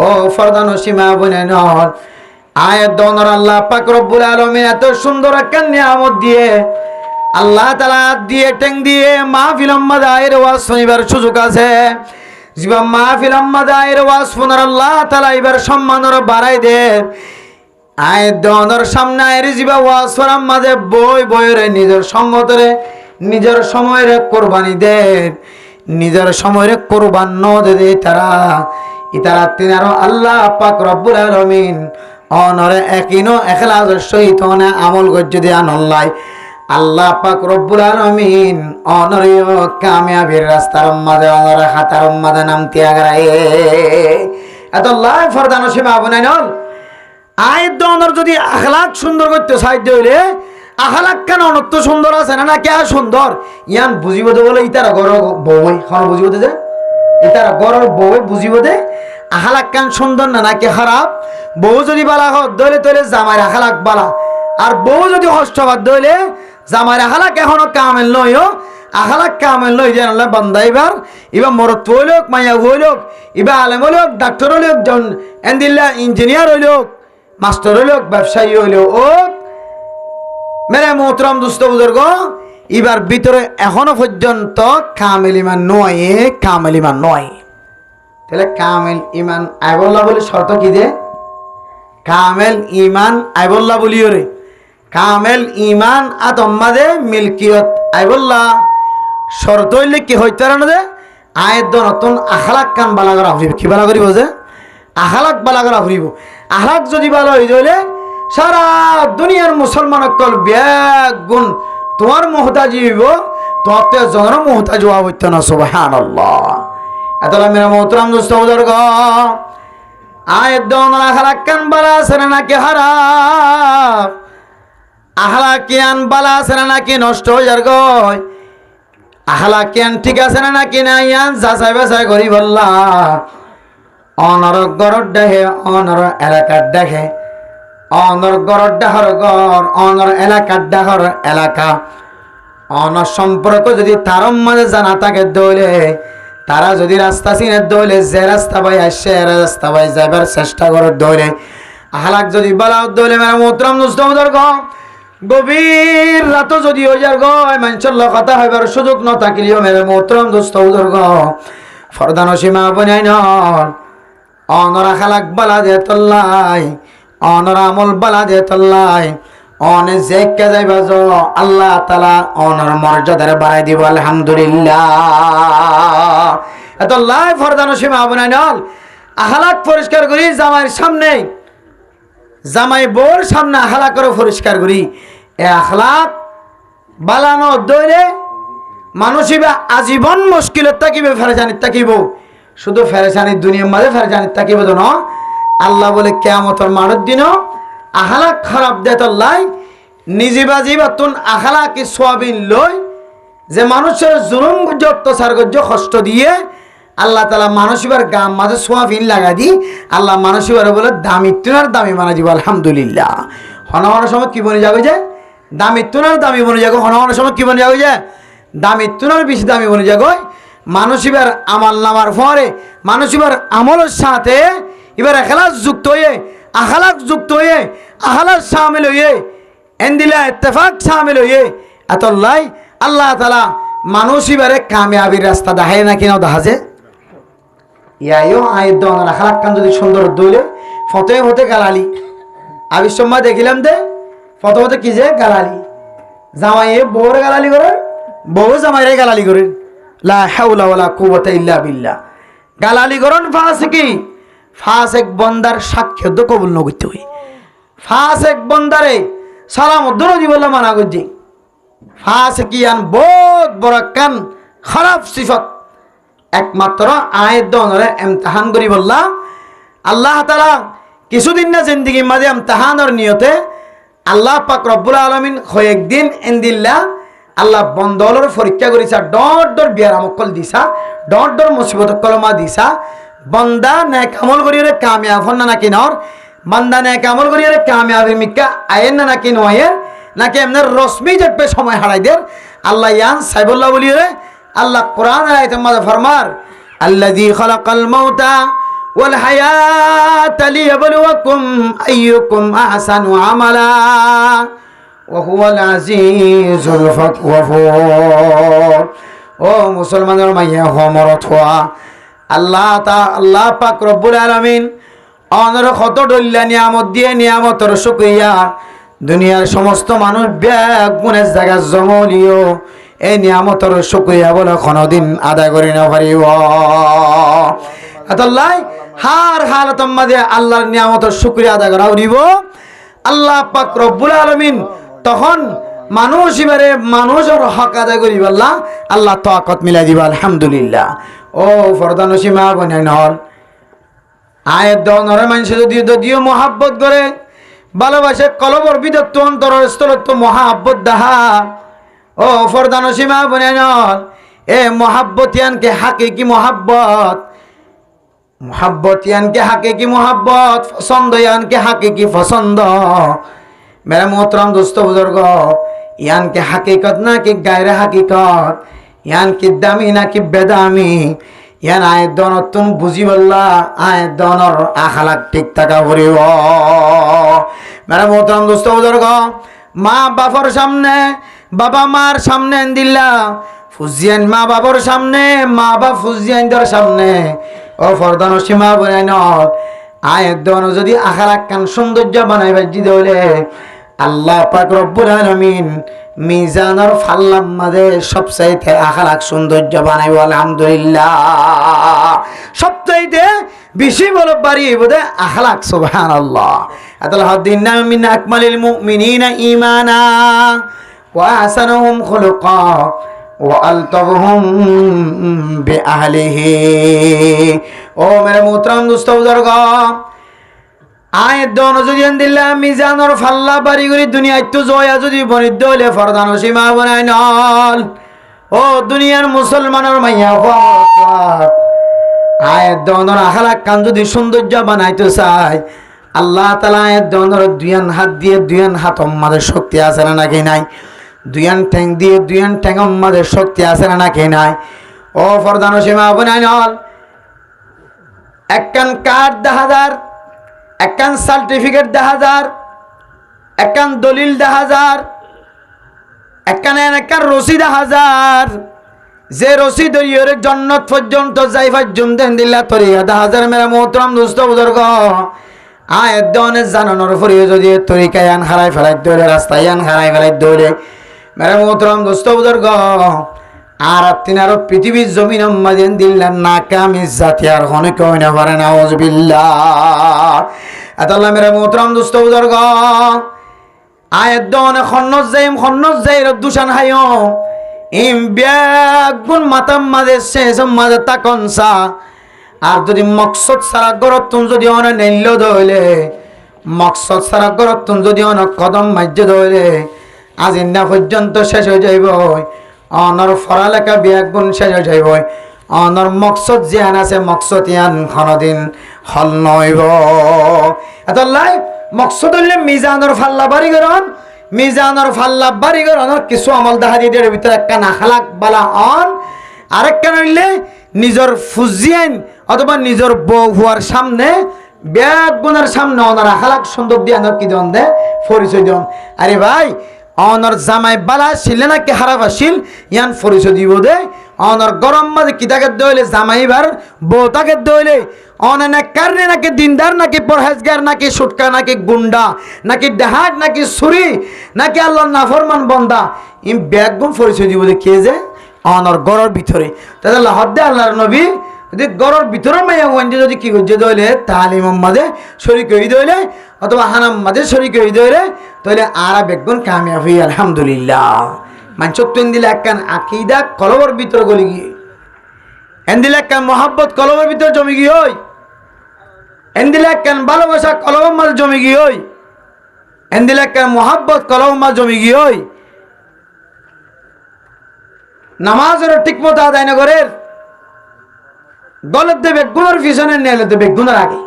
ও ফরদান সীমা বনে নন আয়াত দনর আল্লাহ পাক রব্বুল আলামিন এত সুন্দর একটা নিয়ামত দিয়ে আল্লাহ তাআলা দিয়ে টেং দিয়ে মাহফিল মাদায়ের ওয়াজ শুনিবার সুযোগ আছে। জিবা মাহফিল মাদায়ের ওয়াজ শুনার আল্লাহ তাআলা এবার সম্মানর বাড়াই দেন। আয়াত দনর সামনে এর জিবা ওয়াজ ফরাম মাঝে বই বইরে নিজের সঙ্গতরে নিজের সময়ের কোরবানি দেন, নিজের সময়ের কোরবান ন দে তারা ইতারা তিনারো আল্লাহ পাক রব্বুল আলামিন অনরে একিনো ইখলাসের সহিত আমল গজ্জ দিয়ে আনল্লাই আল্লাহ পাক রব্বুল আলামিন অনরিয় কামিয়াবির রাস্তার মাঝে অনরে হাতার মাঝে নাম ত্যাগরায় এত লাই ফরদান সীমা বনাইনল আয়াত অনর যদি আখলাক সুন্দর করতে সাহায্য হইলে আখলাক কেন অনত সুন্দর আছে না কে সুন্দর ইয়ান বুঝিব দে বলে ইতারা গর বই খন বুঝিব দে ইতারা গরর বই বুঝিব দে আখলাক কেন সুন্দর না নাকি খারাপ। বউ যদি বালা হয় দইলে তইলে জামাই আখলাক বালা, আর বউ যদি হস্তবাদ দইলে জামাই আখলাক এখনো কামেল নয় আখলাক কামেল নয় যেন বান্দা এবার মরত হইলোক মাইয়া হইলোক এবার আলেম হইলোক ডাক্তার হইলোক এন্দিল্লা ইঞ্জিনিয়ার হইলোক মাস্টার হইলোক ব্যবসায়ী হইলোক ও মেরে মোহতরম দুস্থ বুজুর্গ এবার ভিতরে এখনো পর্যন্ত কামেল ইমান নয়, কামেল ইমান নয়। তাহলে কামেল ইমান আইবল্লা বলে শর্ত কি দে কামেল ইমান আইবল্লা বলিও রে কামেল ইমান আদম্মাদে মিলকিয়ত আইবল্লা শর্ত হইলে কি হইতে না দে আয়ের নতুন আখলাক কান বালা করা ফুরিব কি বালা করিব যে আখলাক বালা করা ফুরিব। আখলাক যদি ভালো হয়ে যাইলে সারা দুনিয়ার মুসলমান অকল ব্যাগ গুণ তোমার মোহতাজি হইব তোমার জনের মোহতাজ হওয়া হইতো না সুবহানাল্লাহ। এতলা মেরা মোহতরম দোস্ত বুজুর্গ আয়াত দনর আখলাক কান বালা আছে নাকি খারাপ, আখলাকিয়ান বালা আছে নাকি নষ্ট হয়ে যার গয়, আখলাকিয়ান ঠিক আছে নাকি না ইয়ান যাচাই বাছাই করি বললা অনর গরর দেখে অনর এলাকার দেখে অনর গরর ডাহর গর অনর এলাকার ডাহর এলাকা অনর সম্পর্ক যদি তার মাঝে জানা থাকে দইলে তারা যদি রাস্তা চিনে দইলে যে রাস্তা পাই আসে রাস্তা পাই যাবার চেষ্টা করে দইলে আখলাক যদি বালা দইলে মেরা মোহতরম দোস্ত বুজুর্গ গভীর রাত যদি হয়ে যার গয় মানুষের কথা হইবার সুযোগ ন থাকিলেও মেরে মোহতরম দোস্ত বুজুর্গ ফরদান সীমা বনাই নন অনর আখলাক বালা দে তল্লাই অনর আমল বালা দে তল্লাই অনে যে কে যাইবা জ আল্লাহ তাআলা অনর মর্যাদারে বাড়াই দিব আলহামদুলিল্লাহ। এত লাই ফরদান সীমা বনাই নন আখলাক পরিষ্কার করি জামাইয়ের সামনে জামাই বোর সামনে আখলাক করে পরিষ্কার করি এ আখলাক বালানো দইলে মানুষই বা আজীবন মুশকিলত থাকিবে ফেরেশানিত থাকিব শুধু ফেরেশানির দুনিয়ার মাঝে ফেরেশানিত থাকিব তো না আল্লাহ বলে কিয়ামতের মাঠের দিনও আখলাক খারাপ দেতল্লাই নিজে বাজি বা তুন আখলাকি সোয়াবিন লই যে মানুষের জুলুম গজ্জ অত্যাচার গজ্জ কষ্ট দিয়ে আল্লাহ তাআলা মানুষিবার গাম মাঝে সোয়াবিন লাগা দি আল্লাহ মানুষিবার বলে দামি তুনার দামি মানা দিব আলহামদুলিল্লাহ। হনহনের সময় কি বনে যাবে যে দামি তুনার দামি বনে যাগো হনহনের সময় কি বনে যাবে যে দামি তুনার বেশি দামি বনে যাগো মানুষিবার আমল নামার পরে মানুষিবার আমলের সাথে এবার এখলাস যুক্ত হয়ে আখলাক যুক্ত হয়ে আখলাস শামিল হয়ে এন্দিলা ইত্তেফাক শামিল হয়ে এতলাই আল্লাহ তাআলা মানুষ এবারে কামিয়াবির রাস্তা দেখায় না কিনা দেখাছে ইয়াইও আয়ের দন আখলাক কান যদি সুন্দর দইলে ফটোয় হতে গালালি আবির সময় দেখিলাম দে ফটো হতে কি যে গালালি জামাইয়ে বউরে গালালি করে বউ জামাইরে গালালি করে লা হাওলা ওয়ালা কুওয়াতা ইল্লা বিল্লাহ গালালি করন ফাসিকি ফাসিক বন্দার সাক্ষ্য তো কবুল ন করতে হই ফাসিক বন্দারে সালাম দরো দিবল্লা মানা করজি ফাসিকিয়ান বহুত বড় কান খারাপ সিফত একমাত্র আয়ের দনরে ইমতিহান করি বললা আল্লাহ তাআলা কিছুদিন না জিন্দেগি মাঝে ইমতিহানের নিয়তে আল্লাহ পাক রব্বুল আলামিন কয়েকদিন ইনদিল্লাহ আল্লাহ বন্দলর পরীক্ষা করিছা ডর ডর বিয়ার আমকল দিছা ডর ডর মুসিবত কলমা দিছা বন্দা নেক আমল করিয়ে কামিয়াব হন না নাকি নর বান্দা নেক আমল করিয়ে কামিয়াবি মিকা আয়েন না নাকি নয় নাকি এমনি রশ্মি জটবে সময় হারাই দের আল্লাহ ইয়ান সাইবুল্লাহ বলিয়ে আল্লাহ কোরআন আয়াতের মধ্যে ফরমার আল্লাযী খালাকাল মাউতা ওয়াল হায়াতা লিয়াবলুয়াকুম আইয়ুকুম আহসানু আমালা ওয়া হুয়াল আজিজুল গফুর ও মুসলমানের মাইয়া হমরত হওয়া আল্লাহ পাক রব্বুল আলামিন অনর কত ডল্লা নিয়ামত দিয়ে নিয়ামতের শুকরিয়া দুনিয়ার সমস্ত মানুষ ব্যাগ গুণের জায়গা জমলিও এই নিয়ামতের শুকরিয়া বলে কোনদিন আদায় করি না পারিব আল্লাহ হার হালাতের মাঝে আল্লাহর নিয়ামতের শুকরিয়া আদায় করা উড়িব আল্লাহ পাক রব্বুল আলামিন তখন মানুষ এবারে মানুষের হক আদায় করিব আল্লাহ তাকত মিলাই দিব আলহামদুলিল্লাহ ও ফরদানসীমা বনাইন হল আয়ের দনরে মানুষ যদিও মহাব্বত করে ভালোবাসে কলবর বিদত্ত অন্তরের স্থলত্ব মহাব্বত দাহা ও ফরদানসীমা বনাইন হল এ মহাব্বতিয়ানকে হাকিকি মহাব্বত মোহাব্বতিয়ানকে হাকিকি মোহাব্বত পছন্দ ইয়ানকে হাকিকি পছন্দ मेरा मोहतरम दोस्तों बुजुर्ग यान के हकीकत ना कि गैर हकीकत यान की दामी ना कि बेदामी यान आए दोनों तुम बुझी बल्ला आए दोनों आखलाक ठीक तका भरी हो मेरा मोहतरम दोस्तों बुजुर्ग माँ बापर सामने बाबा मार सामने दिल्ला ফুজিয়ান মা বাবার সামনে মা বাবা ফুজিয়ানদের সামনে ও ফরদানো সীমা বনাইন আয়ের দন যদি আখলাক কান সৌন্দর্য বানাইবা জিদে হইলে আল্লাহ পাক রব্বুল আলামিন মিজানের ফাল্লার মাঝে সবচাইতে আখলাক সৌন্দর্য বানাইব আলহামদুলিল্লাহ সবচাইতে বেশি বল বাড়ি বোধে আখলাক সুবহানাল্লাহ আতাল্লাহ দিননা মিন আকমালিল মুমিনিনা ঈমানা ওয়া আহসানুহুম খুলুকা ওয়া আলতাবহুম বিআহলিহি ও মেরে মুহতারাম দোস্ত বুজুর্গ আয়ের দন যদি দিল্লা মিজানর ফাল্লা বাড়ি করি দুনিয়ায় তো জয়া যদি বনিদ্দ হইলে ফরদান সীমা বানাই নল ও দুনিয়ার মুসলমানের মাইয়া আয়ের দনর আখলাক কান যদি সৌন্দর্য বানাইতে চায় আল্লাহ তাআলা আয়ের দনর দুয়ান হাত দিয়ে দুয়ান হাত আমাদের শক্তি আছে না নাকি নাই দুয়ান ঠ্যাং দিয়ে দুয়ান ঠ্যাং আমাদের শক্তি আছে না নাকি নাই ও ফরদান সীমা বানাই নল একখান কার্ড 10,000 একখান সার্টিফিকেট 10,000 একখান দলিল 10,000 একখান রসিদ 1000 যে রসিদ ইয়ের জান্নাত পর্যন্ত যাই পর্যন্ত দিল্লা তরিয়া 10,000 মেরা মোহতরম দোস্ত বুজুর্গ আয়ের দনে জানানোর পরে যদি তরিকায় আন হারাই ফেলাই দৌড়ে রাস্তায় আন হারাই ফেলাই দৌড়ে মেরা মোহতরম দোস্ত বুজুর্গ আর আপনি আরো পৃথিবীর জমিন মাঝে দিল্লা নাকামি জাতি আর অনেক হইনা পারে না আউযুবিল্লাহ আতাল্লাহ মেরা মোহতরম দোস্ত বুজুর্গ আয়ের দনে খন্নজ যাই রদ্দুশান হাইও ইম ব্যাগুন মাতাম মাঝে শেষ মাঝে তাকনসা আর যদি মকসদ সারা গরতুন যদি অনে নেল্য দইলে মকসদ সারা গরতুন যদি অনে কদম মাজ্য দইলে আজ ইন্না পর্যন্ত শেষ হয়ে যাইব অনর ফরালেখা ব্যাগুন শেষ হয়ে যাইব অনর মকসদ জিয়ান আছে মকসদ ইয়ান কোনদিন হল নইব এতলাই মকসদ হইলে মিজানের ফাল্লা বাড়ি করন মিজানের ফাল্লা বাড়ি করন কিছু আমল দেখা দিয়ে ভিতরে একটা আখলাক বালা অন আরেকটা হইলে নিজের ফুজিয়ান অথবা নিজের বউ হওয়ার সামনে ব্যাগুনের সামনে অনার আখলাক সুন্দর দিয়ে আনার কি দেন দে পরিচয় দেন আরে ভাই অনর জামাই বালা ছিল নাকি খারাপ আসিল ইয়ান পরিচয় দিব দে অনর গরম মাঝে কিতাকে দইলে জামাইবার বউতাকে দইলে অনেক কারণে নাকি দিনদার নাকি পরহেজগার নাকি সুটকা নাকি গুন্ডা নাকি ডাহাত নাকি ছুরি নাকি আল্লাহর নাফরমান বন্দা ইম ব্যাগুন পরিচয় দিব দে কে যে অনর গরর ভিতরে তাহলে লাহদ্দে আল্লাহর নবী যদি গরর ভিতরে মাইয়া ওয়ানজে যদি কি করছে দইলে তালিম মাঝে শরীক হয়ে দইলে অথবা হানাম মাঝে শরীক হয়ে দইলে তাহলে আর বেগুন কামিয়াব হই আলহামদুলিল্লাহ মানুষ তুন দিলে একখান আকিদা কলবর ভিতরে গলি গিয়ে এন দিলে একখান মহাব্বত কলবর ভিতরে জমি গিয়ে হই এন দিলে একখান ভালোবাসা কলবর মাঝে জমি গিয়ে হই এন দিলে একখান মহাব্বত কলবর মাঝে জমি গিয়ে হই নামাজের ঠিক মতো আদায় না করে গলত দেবে গুণের পিছনে নেলে দেবে গুণের আগে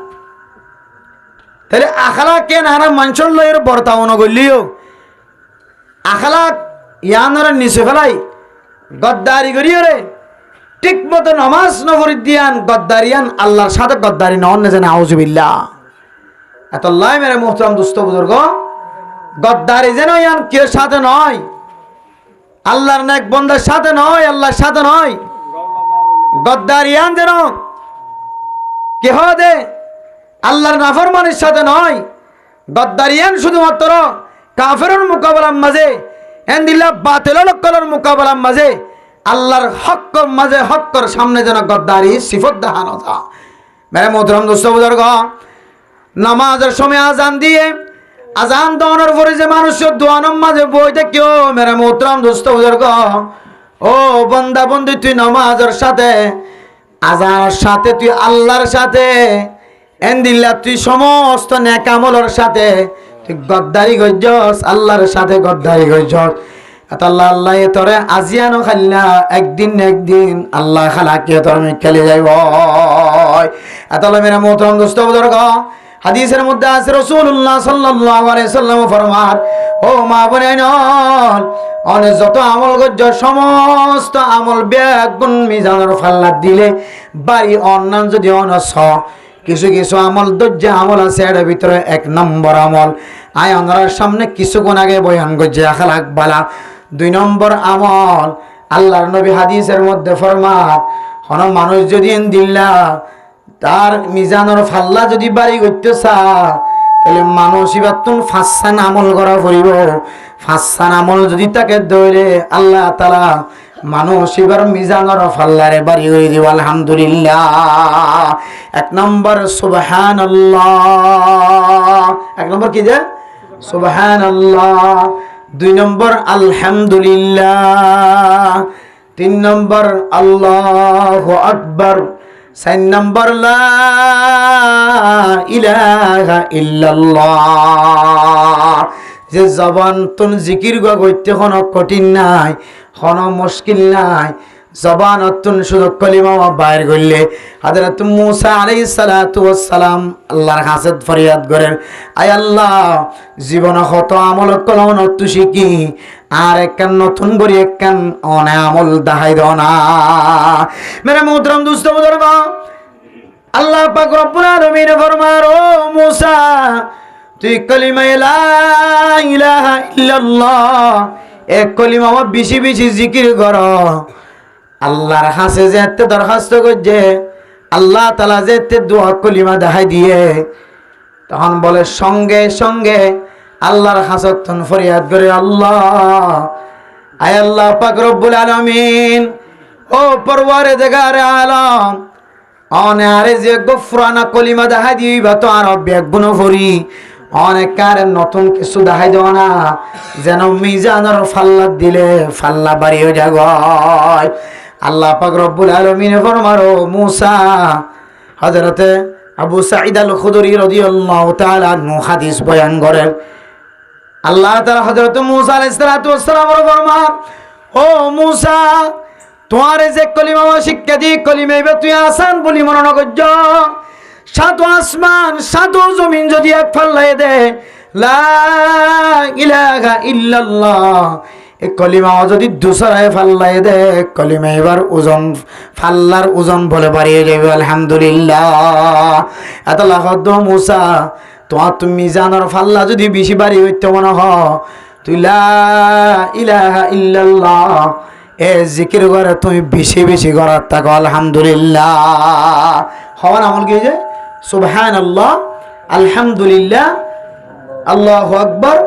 তাহলে আখলা কেন হারা মানুষের লয়ের বর্তাও নগলিও আখলা ইয়ানরা নিচে ফেলাই গদ্দারি করিও রে ঠিক মতো নামাজ নগরী দিয়ান গদ্দারিয়ান আল্লাহর সাথে গদ্দারি নন না জানে আউযুবিল্লাহ এত লাই মেরে মোহতারাম দোস্ত বুজুর্গ গদ্দারি যেন ইয়ান কেউ সাথে নয় আল্লাহর নেক বন্দার সাথে নয় আল্লাহর সাথে নয় গদ্দারিয়ান যেন কেহ দে আল্লাহর নাফরমানের সাথে নয় গদ্দারিয়ান শুধুমাত্র কাফেরের মোকাবেলার মাঝে এন্দিল্লাহ বাতিলের কলর মোকাবেলার মাঝে আল্লাহর হক্কর মাঝে হক্কর সামনে যেন গদ্দারি সিফত দেখানো যা মেরে মোহতারাম দোস্ত বুজুর্গ নামাজের সময় আজান দিয়ে আজান দেওয়ানোর পরে যে মানুষের দোয়ানোর মাঝে বইতে কেউ মেরে মোহতারাম দোস্ত বুজুর্গ ও বন্দা বন্দি তুই নামাজের সাথে আজানের সাথে তুই আল্লাহর সাথে এন্দিল্লাহ তুই সমস্ত নেক আমলের সাথে তুই গদ্দারি গজ্জস আল্লাহর সাথে গদ্দারি গজ্জস এত আল্লাহ আল্লাহ তোরে আজিয়ানো খাল্লা একদিন একদিন আল্লাহ খালাকে তোর খেলে যাইব এত মেরা মোহতারাম দোস্ত বুজুর্গ হাদিসের মধ্যে আছে রাসূলুল্লাহ সাল্লাল্লাহু আলাইহি সাল্লাম ফরমান ও মা বোনেন অনেক যত আমল গজ্জ সমস্ত আমল বেগুন মিজানের ফাল্লা দিলে বাড়ি অন্যান্য যদি অনস কিছু কিছু আমল দজ্জ আমল আছে এর ভিতরে এক নম্বর আমল আয় অনরার সামনে কিছুক্ষণ আগে বয়ান গজ্জে আখলাক বালা দুই নম্বর আমল আল্লাহর নবী হাদিসের মধ্যে ফরমান কোন মানুষ যদি দিল্লা তার মিজানোর ফাল্লা যদি বাড়ি করতে চা তাহলে মানুষ এবার তুমি ফাঁসান আমল করা পড়িব ফাঁসান আমল যদি তাকে দৌড়ে আল্লাহ তালা মানুষ এবার মিজানোর ফাল্লারে বাড়ি করে দিব আলহামদুলিল্লাহ এক নম্বর সুবহানাল্লাহ এক নম্বর কি যে সুবহানাল্লাহ দুই নম্বর আলহামদুলিল্লাহ তিন নম্বর আল্লাহু আকবার চার নম্বর লা ইলাহা ইল্লাল্লাহ যে জবান তুন জিকির গইতে কোনো কঠিন নাই কোনো মুশকিল নাই জবান তুন শুধু কলিমা বাইর করলে হযরত মূসা আলাইহিস সালাতু ওয়াস সালাম আল্লাহর কাছে ফরিয়াদ করেন আয় আল্লাহ জীবন কত আমল কলন তু শিখি আর একখান নতুন করে একখান অনে আমল দেখাই দাও না মেরে মোহতারাম দোস্ত বুজুর্গ আল্লাহ পাক রব্বুল আলামিন ফরমান ও মূসা তুই কলিমা লা ইলাহা ইল্লাল্লাহ এক কলিমা বেশি বেশি জিকির কর আল্লাহর কাছে যেতে দরখাস্ত করছে আল্লাহ তাআলা যেতে দোয়া কলিমা দেখাই দিয়ে তখন বলে সঙ্গে সঙ্গে আল্লাহর কাছে তখন ফরিয়াদ করে আল্লাহ আয় আল্লাহ পাক রব্বুল আলামিন ও পরওয়ারদিগার আলম অনারে যে গফরানা কলিমা দেখাই দিবা তো আর বেগুন ভরি অনেক কারে নতুন কিছু দেখাই দাও না যেন মিজানের ফাল্লা দিলে ফাল্লা বাড়িয়ে যায় আল্লাহ পাক রব্বুল আলামিন ফরমারো মূসা হযরতে আবু সাঈদ আল খুদরি রাদিয়াল্লাহু তাআলা আনহু হাদিস বয়ান করেন আল্লাহ তাআলা হযরত মূসা আলাইহিস সালাতু ওয়াস সালামের ফরমান ও মূসা তোমার যে কলিমা শিক্ষা দি কলিমা এবার তুই আসান বলি মনে করছ সাত আসমান সাত জমিন যদি এক ফাল্লাই দে লা ইলাহা ইল্লাল্লাহ এই কলিমা যদি দুসরায় ফাল্লাই দে কলিমা এবার ওজন ফাল্লার ওজন বলে বাড়িয়ে যাবে আলহামদুলিল্লাহ এত লাখ মূসা তোমার তুমি জানার ফাল্লা যদি বেশি বাড়ি হইতে মনে হ তুই লা ইলাহা ইল্লাল্লাহ এ জিকির করে তুমি বেশি বেশি করার থাকো আলহামদুলিল্লাহ হওয়ার আমল কি যে সুবহানাল্লাহ আলহামদুলিল্লাহ আল্লাহু আকবার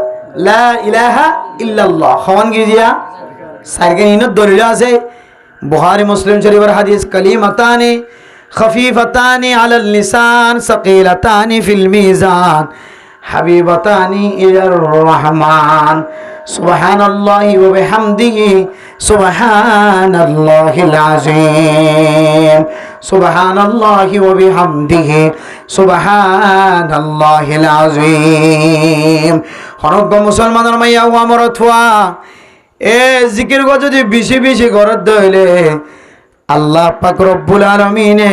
লা ইলাহা ইল্লাল্লাহ হওয়ান কি জিয়া সাইকেন ইনত দলিল আছে বুখারী মুসলিম শরীফের হাদিস কালিমাতানি খফিফাতানি আলাল লিসান সাকিলাতানি ফিল মিজান হাবিবাতানি ইলার রহমান সুবহানাল্লাহি ওয়া বিহামদিহি সুবহানাল্লাহিল আযীম সুবহানাল্লাহি ওয়া বিহামদিহি সুবহানাল্লাহিল আযীম হনগ্য মুসলমানের মাইয়া ও আমার থুয়া এ জিকির গো যদি বেশি বেশি করত দইলে আল্লাহ পাক রব্বুল আলামিনে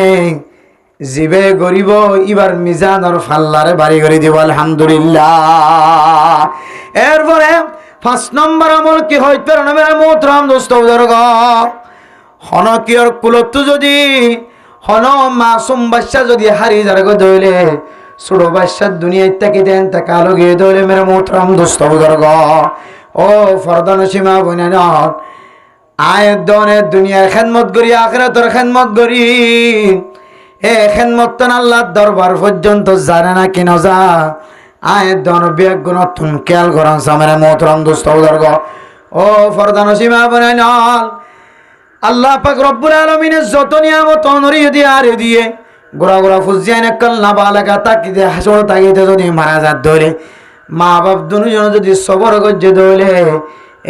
জিবে গরিব ইবার মিজানের ফাল্লারে বাড়ি করে দিব আলহামদুলিল্লাহ এরপরে 5 নম্বর আমল কি হইতে নবীর মোহতরম দোস্ত বুজুর্গ হনকিয়র কুলত যদি হন মাসুম বাচ্চা যদি হারি যার গো দইলে ছোট বাচ্চা দুনিয়ায় থেকে দেন তা কালো গিয়ে দইলে মেরে মোহতরম দোস্ত বুজুর্গ ও ফরদান সীমা বইনান আয়ের দনে দুনিয়ার খেদমত করি আখিরাতের খেদমত করি এ খেদমত তো আল্লাহর দরবার পর্যন্ত জানে না কি নজা আয়ের দন বিয়াক গুণতুন খেয়াল করান সামনে মোহতরম দোস্ত বুজুর্গ ও ফরদান সীমা বইনান আল্লাহ পাক রব্বুল আলামিনের যত নিয়ামত অনরি দিয়ে আর দিয়ে গোড়া গোড়া ফুজিয়ান একল না বালাকা তাকিতে হাসর তাকিতে যদি মারা যাত ধরে মা বাপ দুজন যদি সবর গজ্জে দইলে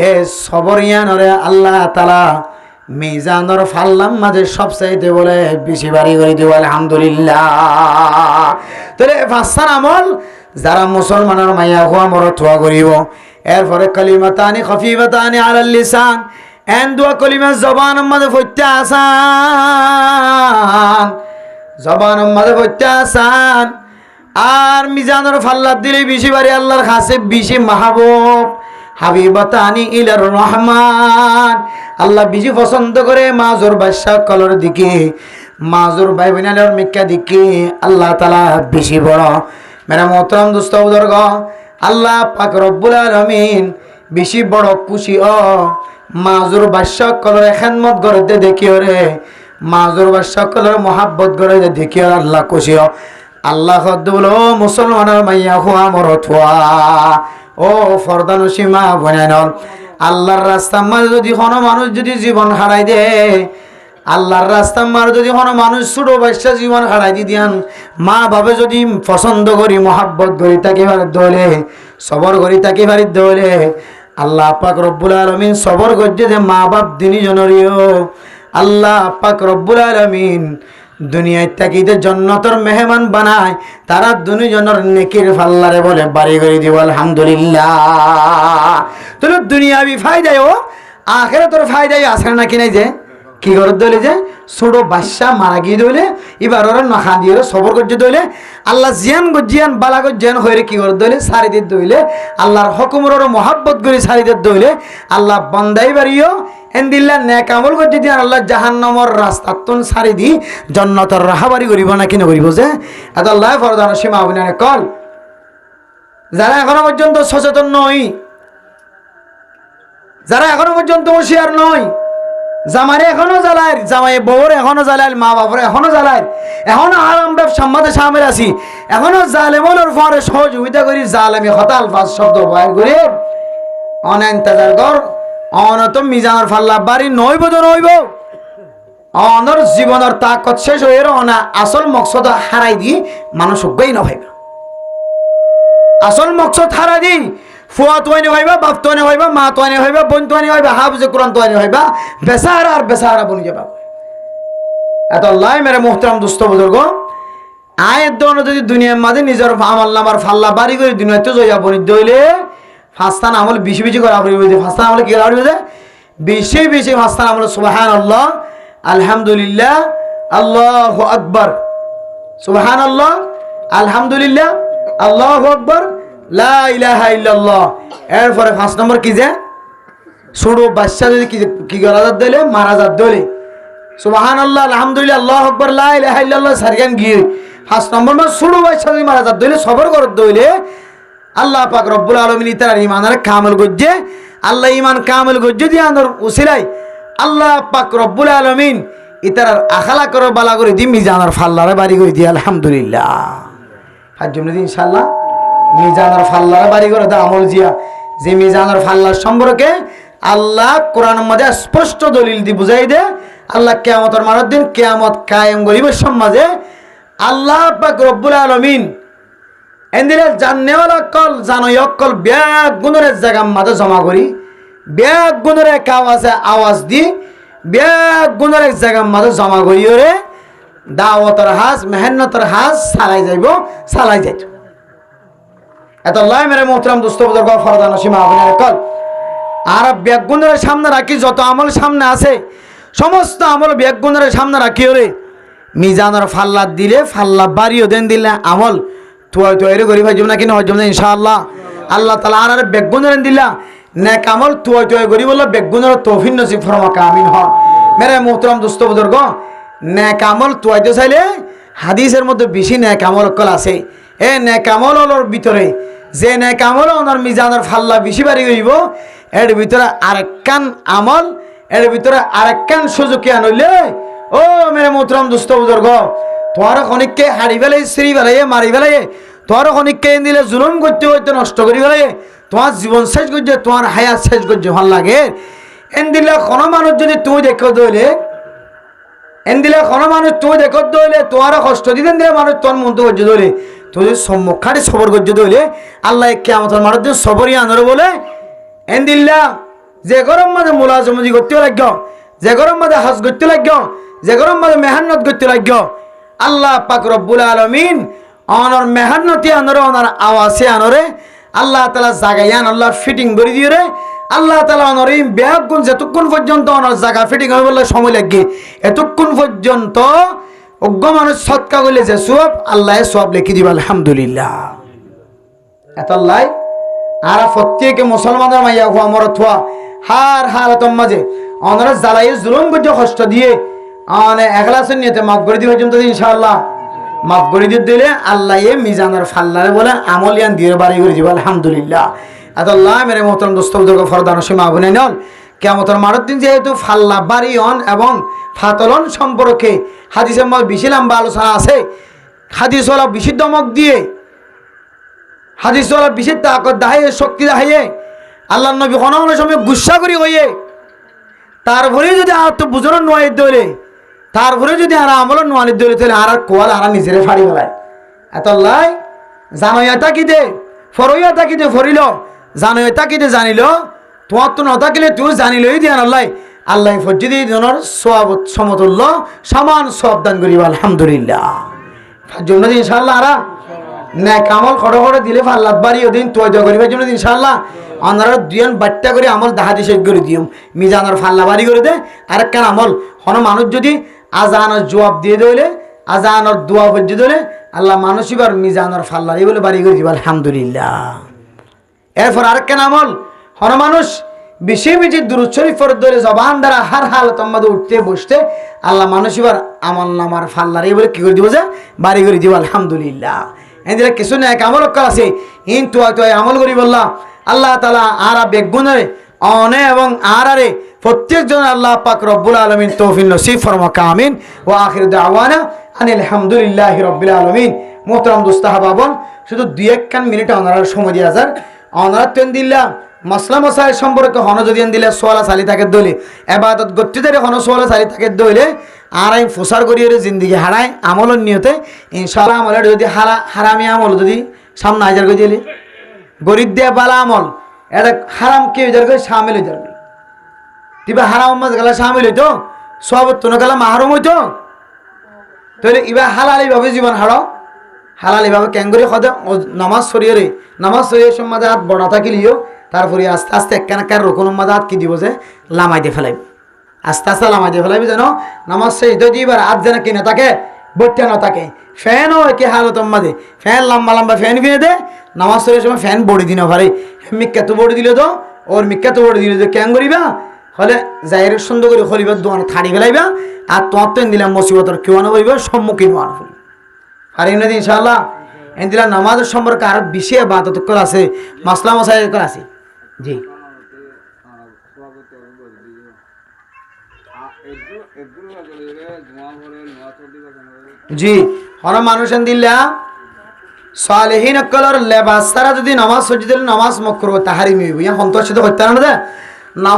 এ সবর ইয়ানরে আল্লাহ তাআলা মিজানর ফাল্লাম মাঝে সব চাইতে বলে বেশি বাড়ি করে দিব আলহামদুলিল্লাহ তাহলে পাঁচটা আমল যারা মুসলমানের মাইয়া হওয়া মর থোয়া করিব এরপরে কালিমাতানি খফিফাতানি আলাল লিসান এন দুয়া কলিমা জবান মাঝে ফইতে আসান জবান মাঝে ফইতে আসান আর মিজানের ফাল্লা দিলে বেশি বাড়ি আল্লাহর কাছে বেশি মাহবুব হাবিবাতানি ইলার রহমান আল্লাহ বেশি পছন্দ করে মাজুর বাদশা কলর দিকে মাজুর ভাই বোনের মিক্কা দিকে আল্লাহ তাআলা বেশি বড় মেরা মোহতরম দোস্ত বুজুর্গ আল্লাহ পাক রব্বুল আলামিন বেশি বড় খুশি মাজুর বাদশা কলর খেদমত করতে দেখিও রে মাজুর বাদশা কলর মোহাব্বত করে দেখিও আল্লাহ খুশি আল্লাহ বলো মুসলমানের মাইয়া হুয়া মরত হুয়া ও ফরদান সীমা বনান আল্লাহর রাস্তা মার যদি কোনো মানুষ যদি জীবন হারাই দে আল্লাহর রাস্তা মার যদি কোনো মানুষ ছোট বাচ্চা জীবন হারাই দিয়ান মা বাবা যদি পছন্দ করি মোহাব্বত করি তাকে দলে সবর করি তাকে বাড়ি দলে আল্লাহ পাক রব্বুল আলামিন সবর করছে যে মা বাপ দিনী জনরিও আল্লাহ পাক রব্বুল আলামিন দুনিয়ায় তাকিতে জান্নাতের মেহমান বানায় তারা দুজনের নেকির ফাল্লারে বলে বাড়ি করে দিব আলহামদুলিল্লাহ তোর দুনিয়াবি ফায়দায় ও আখিরাতের ফায়দায় আছে নাকি নাই যে কি করে দলে যে ছোট বাচ্চা মারা গিয়ে দলে এবার ওরা নাখা দিয়ে সবর করছে দলে আল্লাহ জিয়ান গজিয়ান বালা গজিয়ান হয়ে কি করে দলে সারিদের দইলে আল্লাহর হুকুমের মহাব্বত করে সারিদের দইলে আল্লাহ বান্দাই বাড়িও এন্দিল্লা নেক আমল করতে দিয়ে আল্লাহ জাহান্নামের রাস্তা তুন সারি দি জান্নাতের রাহাবারি করিব না কিনা করিব যে এত আল্লাহ ফরদান সীমা অভিনয় কল যারা এখনো পর্যন্ত সচেতন নয় যারা এখনো পর্যন্ত হুঁশিয়ার নয় জামারে এখনো জ্বালায় জামাই বউর এখনো জ্বালায় মা বাবার এখনো জ্বালায় এখনো আরাম ব্যবসা মাঝে সামনে আছি এখনো জালেমনের পরে সহযোগিতা করি জালেমি হতাল ফাঁস শব্দ বয়ান করে অনান্তজার কর অনত মিজানের ফাল্লা বাড়ি নইব তো নইব অনর জীবনের তাকত শেষ হয়ে অনা আসল মকসদ হারাই দি মানুষ অজ্ঞাই নভাইবা আসল মকসদ হারাই দি ফুয়া তোয়ানি হইবা বাপ তোয়ানি হইবা মা তোয়ানি হইবা বোন তোয়ানি হইবা হাফজে কোরআন তোয়ানি হইবা বেসাহারা আর বেসাহারা বনি যাবা এত আল্লাহ মেরে মোহতারাম দোস্ত বুজুর্গ আয়ের দন যদি দুনিয়ার মাঝে নিজের আমল নামার ফাল্লা বাড়ি করে দুনিয়াতে জয়া বনি দইলে ফাস্তান আমল বেশি বেশি করে আপনি বুঝে ফাস্তান আমল কি করে বুঝে বেশি বেশি ফাস্তান আমল সুবহানাল্লাহ আলহামদুলিল্লাহ আল্লাহু আকবার সুবহানাল্লাহ আলহামদুলিল্লাহ আল্লাহু আকবার লা ইলাহা ইল্লাল্লাহ এরপরে 5 নম্বর কি যে ছোট বাচ্চা যদি কি গলা জাত দিলে মারা জাত দিলে সুবহানাল্লাহ আলহামদুলিল্লাহ আল্লাহু আকবার লা ইলাহা ইল্লাল্লাহ সারিয়ান গিয়ে 5 নম্বর ছোট বাচ্চা যদি মারা জাত দিলে সবর করত দিলে আল্লাহ পাক রব্বুল আলামিন তার ঈমানের কামেল গজ্জে আল্লাহ ঈমান কামেল গজ্জে দিয়ে আনর উসিলাই আল্লাহ পাক রব্বুল আলামিন ইতার আখলা করে বালা করে দি মিজানের ফাল্লারে বাড়ি করে দি আলহামদুলিল্লাহ আজ জন্য ইনশাআল্লাহ মিজানের ফাল্লারে বাড়ি করে দা আমল জিয়া যে মিজানের ফাল্লার সম্পর্কে আল্লাহ কোরআনের মধ্যে স্পষ্ট দলিল দি বুঝাই দে আল্লাহ কিয়ামতের মারার দিন কিয়ামত কায়েম করিবে সমাজে আল্লাহ পাক রব্বুল আলামিন এন্দিলে জাননেওয়ালা কল জানোই অকল ব্যাগ গুণের জায়গা মাঝে জমা করি ব্যাগ গুণের এক আওয়াজ দি ব্যাগ গুণের এক জায়গা মাঝে জমা করি ওরে দাওয়াতের হাজ মেহনতের হাজ সালাই যাইত এত লাই মেরে মোহতরম দোস্ত বুজুর্গ ফরদান সীমা আপনার কল আর ব্যাগ গুণের সামনে রাখি যত আমল সামনে আছে সমস্ত আমল ব্যাগ গুণের সামনে রাখি ওরে মিজানের ফাল্লা দিলে ফাল্লা বাড়িও দেন দিলে আমল তুয়ারে করি ভাই না কিনা হজম না ইনশাআল্লাহ আল্লাহ তাআলা আর বেগুনের দিলা নেক আমল তুয়ারে করি বলল বেগুনের তৌফিক নসিব ফরমাকা আমিন হন মেরে মোহতরম দোস্ত বুজুর্গ নেক আমল তুয়াইতে চাইলে হাদিসের মধ্যে বেশি নেক আমল কল আছে এ নেক আমলের ভিতরে যে নেক আমল ওনার মিজানের ফাল্লা বেশি বাড়ি হইব এর ভিতরে আরেকখান আমল এর ভিতরে আরেকখান সুযোগ আনলে ও মেরে মোহতরম দোস্ত বুজুর্গ তোমার খনিককে হাড়ি ফেলাই সিঁড়ি ফেলাই মারি ফেলাই তোমার খনিককে এনে দিলে জুলুম করতে করতে নষ্ট করি ফেলাই তোমার জীবন শেষ করছে তোমার হায়াত শেষ করছে ভাল লাগে এন দিলে কোনো মানুষ যদি তুমি দেখো দইলে এন দিলে কোনো মানুষ তুমি দেখো দইলে তোমার কষ্ট দিতেন দিলে মানুষ তোমার মন তো করছে দইলে তুই সম্মুখারে সবর করছে দইলে আল্লাহ কিয়ামতের মানুষ সবরই আনরে বলে এন দিল্লা যে গরম মাঝে মুলাজমজি করতে লাগল যে গরম মাঝে হাজ করতে লাগল যে গরম মাঝে মেহান্নত করতে লাগল আল্লাহ পাক রব্বুল আলামিন অনর মেহনতি আনরে অনর আওয়াজে আনরে আল্লাহ তাআলা জাগায়ান আল্লাহ ফিটিং করে দিয়ে রে আল্লাহ তাআলা অনর ব্যাগ গুণ যতক্ষণ পর্যন্ত অনর জায়গা ফিটিং হবে বলে সময় লাগে এতক্ষণ পর্যন্ত অজ্ঞ মানুষ সৎকা করলে যে সওয়াব আল্লাহ সওয়াব লিখে দিবে আলহামদুলিল্লাহ এত আল্লাহ আর প্রত্যেক মুসলমানের মাইয়া হওয়া মরথা হার হালাতম মাঝে অনর জ্বালাই জুলুম করতে কষ্ট দিয়ে আনে এখলাসের নিয়তে মাফ করে দিবে পর্যন্ত ইনশাআল্লাহ মাফ করে দিলে আল্লাহ মিজানের ফাল্লারে বলে আমলিয়ান দিয়ে বাড়ি করে দিবে আলহামদুলিল্লাহ আল্লাহ মেরে মোহতরম দোস্ত বুজুর্গ ফরদান সীমা আবনে নল কিয়ামতের মারার দিন যেহেতু ফাল্লা বাড়ি অন এবং ফাতলন সম্পর্কে হাদিসের মধ্যে বেশি লম্বা আলোচনা আছে হাদিসওয়ালা বেশি দমক দিয়ে হাদিসওয়ালা বেশি তাকত দাহাইয়ে শক্তি দাহাইয়ে আল্লাহ নবী কোনো সময় গুসা করি হইয়ে তারপরে যদি আর তো বুঝানো নয় দৌড়ে তারপরে যদি আর আমল নোয়ানির দৌড়ে তাহলে আর কোয়াল আর নিজের ফাড়ি ফেলায় এত লাই জানইয়া তাকিদে ফরইয়া তাকিদে ফরিল জানইয়া তাকিদে জানিল তোমার তো নথাকিলে তুই জানিলই দিয়া আল্লাহ আল্লাহ ফজ্জিদি জনের সওয়াব সমতুল্য সমান সওয়াব দান করিবা আলহামদুলিল্লাহ জন্য ইনশাআল্লাহ আর নেক আমল খড় দিলে ফাল্লাত বাড়ি ওদিন তুই দোয়া করিবার জন্য ইনশাআল্লাহ আনারা দুজন বাট্টা করে আমল দাহাদি শেষ করে দিও মিজানের ফাল্লা বাড়ি করে দে আরেকখান আমল কোনো মানুষ যদি আজানের জবাব দিয়ে দিলে আজানের দোয়া পর্যন্ত দিলে আল্লাহ মানুষ এবার মিজানের ফাল্লা এই বলে বাড়ি করে দিবা আলহামদুলিল্লাহ এরপর আরেকখান আমল কোনো মানুষ বেশি বেশি দুরূদ শরীফ পড়ে ধরে জবান দ্বারা হার হালত মধ্যে উঠতে বসতে আল্লাহ মানুষ এবার আমল নামার ফাল্লার এই বলে কি করে দিব যে বাড়ি করে দিব আলহামদুলিল্লাহ এদিকে কিছু না এক আমল আছে ইন তুই আমল করি বললা আল্লাহ তাআলা আরা বেগুনের অনে এবং আরারে প্রত্যেকজন আল্লাহ পাক রব্বুল আলামিন তৌফিক নসিব ফরমাকা আমিন ওয়া আখির দাওয়ানা আনিল হামদুলিল্লাহি রাব্বিল আলামিন মোহতরম দোস্ত হাবাবন শুধু দুই একখান মিনিট ওনার সময় দিয়ে যার ওনারা তেন দিল্লা মাসলা মাসাইল সম্পর্কে হন যদি দিলে সোয়ালা সালি থাকে দলে ইবাদত করতে দেরে হন সোয়ালা সালি থাকে দলে আর আমি ফসার করি জিন্দিগি হারাই আমলের নিয়তে ইনশাআল্লাহ আমলের যদি হারামি আমল যদি সামনে হাজার করে দিলে গরিব দিয়ে বালা আমল এটা হারাম কে হয়ে যাবে সামিল হয়ে যাবে তিবা হারাম মাছ গেলা সামিল হইতো সব তো গেলা মাহরুম হইতো তাহলে এবার হালালিভাবে জীবন হারো হালালিভাবে ক্যাঙ্গুরি সদে নামাজ সরিয়ে নামাজ সরিয়ে সমাজে হাত বড়া থাকিলিও তারপরে আস্তে আস্তে একখানাকার রকমের মাঝে হাত কি দিব যে লামাই দিয়ে ফেলাইবি আস্তে আস্তে লামাই দিয়ে ফেলাইবি যেন নামাজ শেষ দিয়ে দিবার হাত যেন কিনে থাকে বইটা না থাকে ফ্যানও একই হালতর মাঝে ফ্যান লম্বা লম্বা ফ্যান কিনে দে নামাজ সরিয়ে সময় ফ্যান বড়ি দিন পারে মিক্কা তো বড়ি দিল তো ওর মিক্কা তো বড়ি দিল তো ক্যাং করিবা হলে যাইরে সুন্দর করে খলিবার দোকানে থাড়ি ফেলাইবা আর তোমার তো দিলাম মুসিবতর কেউ আনা বলবে সম্মুখীন আনা ফেলি পারি না ইনশাআল্লাহ এদিলা নামাজের সম্পর্কে আরো বেশি ইবাদত করা আছে, মাসলা মশাইল করা আছে। জি জি হন মানুষ দিল্লা সালেহীন অকলর লেবাস ছাড়া যদি নামাজ সজ্জি দিলে নামাজ মকরুহ তাহারিম হইব। ইয়া সন্তোষিত হত্যা না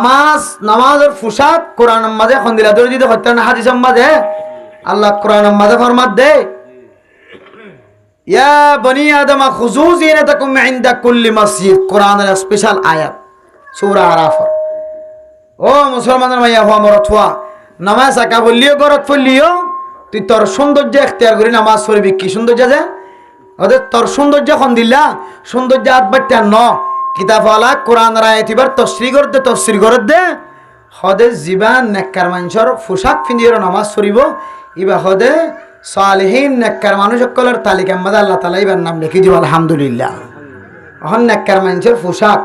নামাজের পোশাক কোরআন মাঝে খন্দিলা ধরে যদি হত্যা না হাদিস মাঝে আল্লাহ কোরআন মাঝে ফরমাত দে ইয়া বনি আদম খুযু জিনাতাকুম ইনদা কুল্লি মসজিদ, কোরআনের স্পেশাল আয়াত সূরা আরাফ। ও মুসলমানের মাইয়া হওয়া মরত হওয়া নামাজ আঁকা বললিও গরত ফললিও তুই তোর সৌন্দর্য এখতিয়ার করি নামাজ পড়বি। কি সৌন্দর্য যে ওদের তোর সৌন্দর্য খন দিলা সৌন্দর্য আদবারটা ন কিতাবওয়ালা কোরআন রায় এবার তফসির করে দে হদে জীবান নেককার মানুষের পোশাক পিন্ধিয়ে নামাজ পড়িব। ইবা হদে সালেহীন নেককার মানুষ সকলের তালিকা মধ্যে আল্লাহ তাআলা এবার নাম লিখে দিব আলহামদুলিল্লাহ। হন নেককার মানুষের পোশাক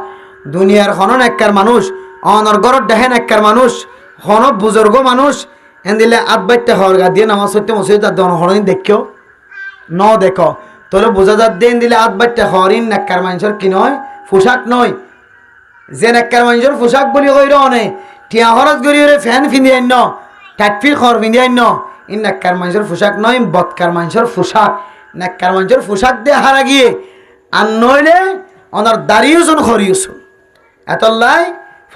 দুনিয়ার হন নেককার মানুষ অনর্গর দেহে নেককার মানুষ হন বুজুর্গ মানুষ এন দিলে আদবারটা হরগা দিয়ে নামাজ পড়তে মসজিদ তার দন হরিণ দেখো ন দেখো তাহলে বোঝা যাত দেন দিলে আদবারটা হরিণ নেককার মানুষের কি নয় পোশাক নয়। যে নেককার মানুষের পোশাক বলি কইর অনে টিয়া হরত গড়ি ফ্যান ফিন্দি আইন টাটফির খর ফিন্দি আইন ই নেককার মানুষের পোশাক নয়, বদকার মানুষের পোশাক। নেককার মানুষের পোশাক দিয়ে হারা গিয়ে আর নইলে অনার দাঁড়িয়েছুন খরিয়েছুন এতলাই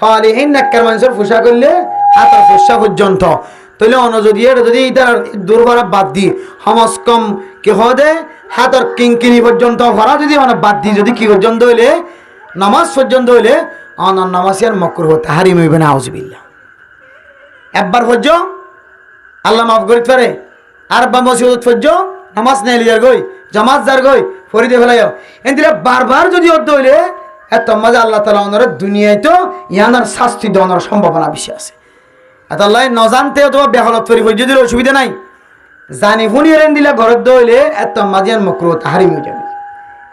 ফালিহীন নেককার মানুষের পোশাক করলে হাতের পোশাক পর্যন্ত তাহলে অন যদি এটার দুর্বরা বাদ দি সমাজ কম কি হদে হাতের কিঙ্কিনি পর্যন্ত ভরা যদি মানে বাদ দি যদি কি পর্যন্ত হইলে নামাজ পর্যন্ত হইলে অনার নামাজের মকরুহ তাহারিম হইবে না আউযুবিল্লাহ। একবার ফজ্জ আল্লাহ মাফ করিতে পারে আর বা মসজিদ ফজ্জ নামাজ নেই লিয়ার গই জামাত যার গই ফরিদে ফেলাইও এন্দিরা বারবার যদি অর্ধ হইলে এত মাঝে আল্লাহ তাআলা ওনার দুনিয়ায় তো ইয়ানার শাস্তি দেওয়ার সম্ভাবনা বেশি আছে। এত আল্লাহ নজানতে অথবা বেহলত করি ফজ্জ দিলে অসুবিধা নাই, জানি ফুনিয়ে রেন দিলে ঘরের দইলে এত মাঝে মকরুহ তাহারিম হয়ে যাবে।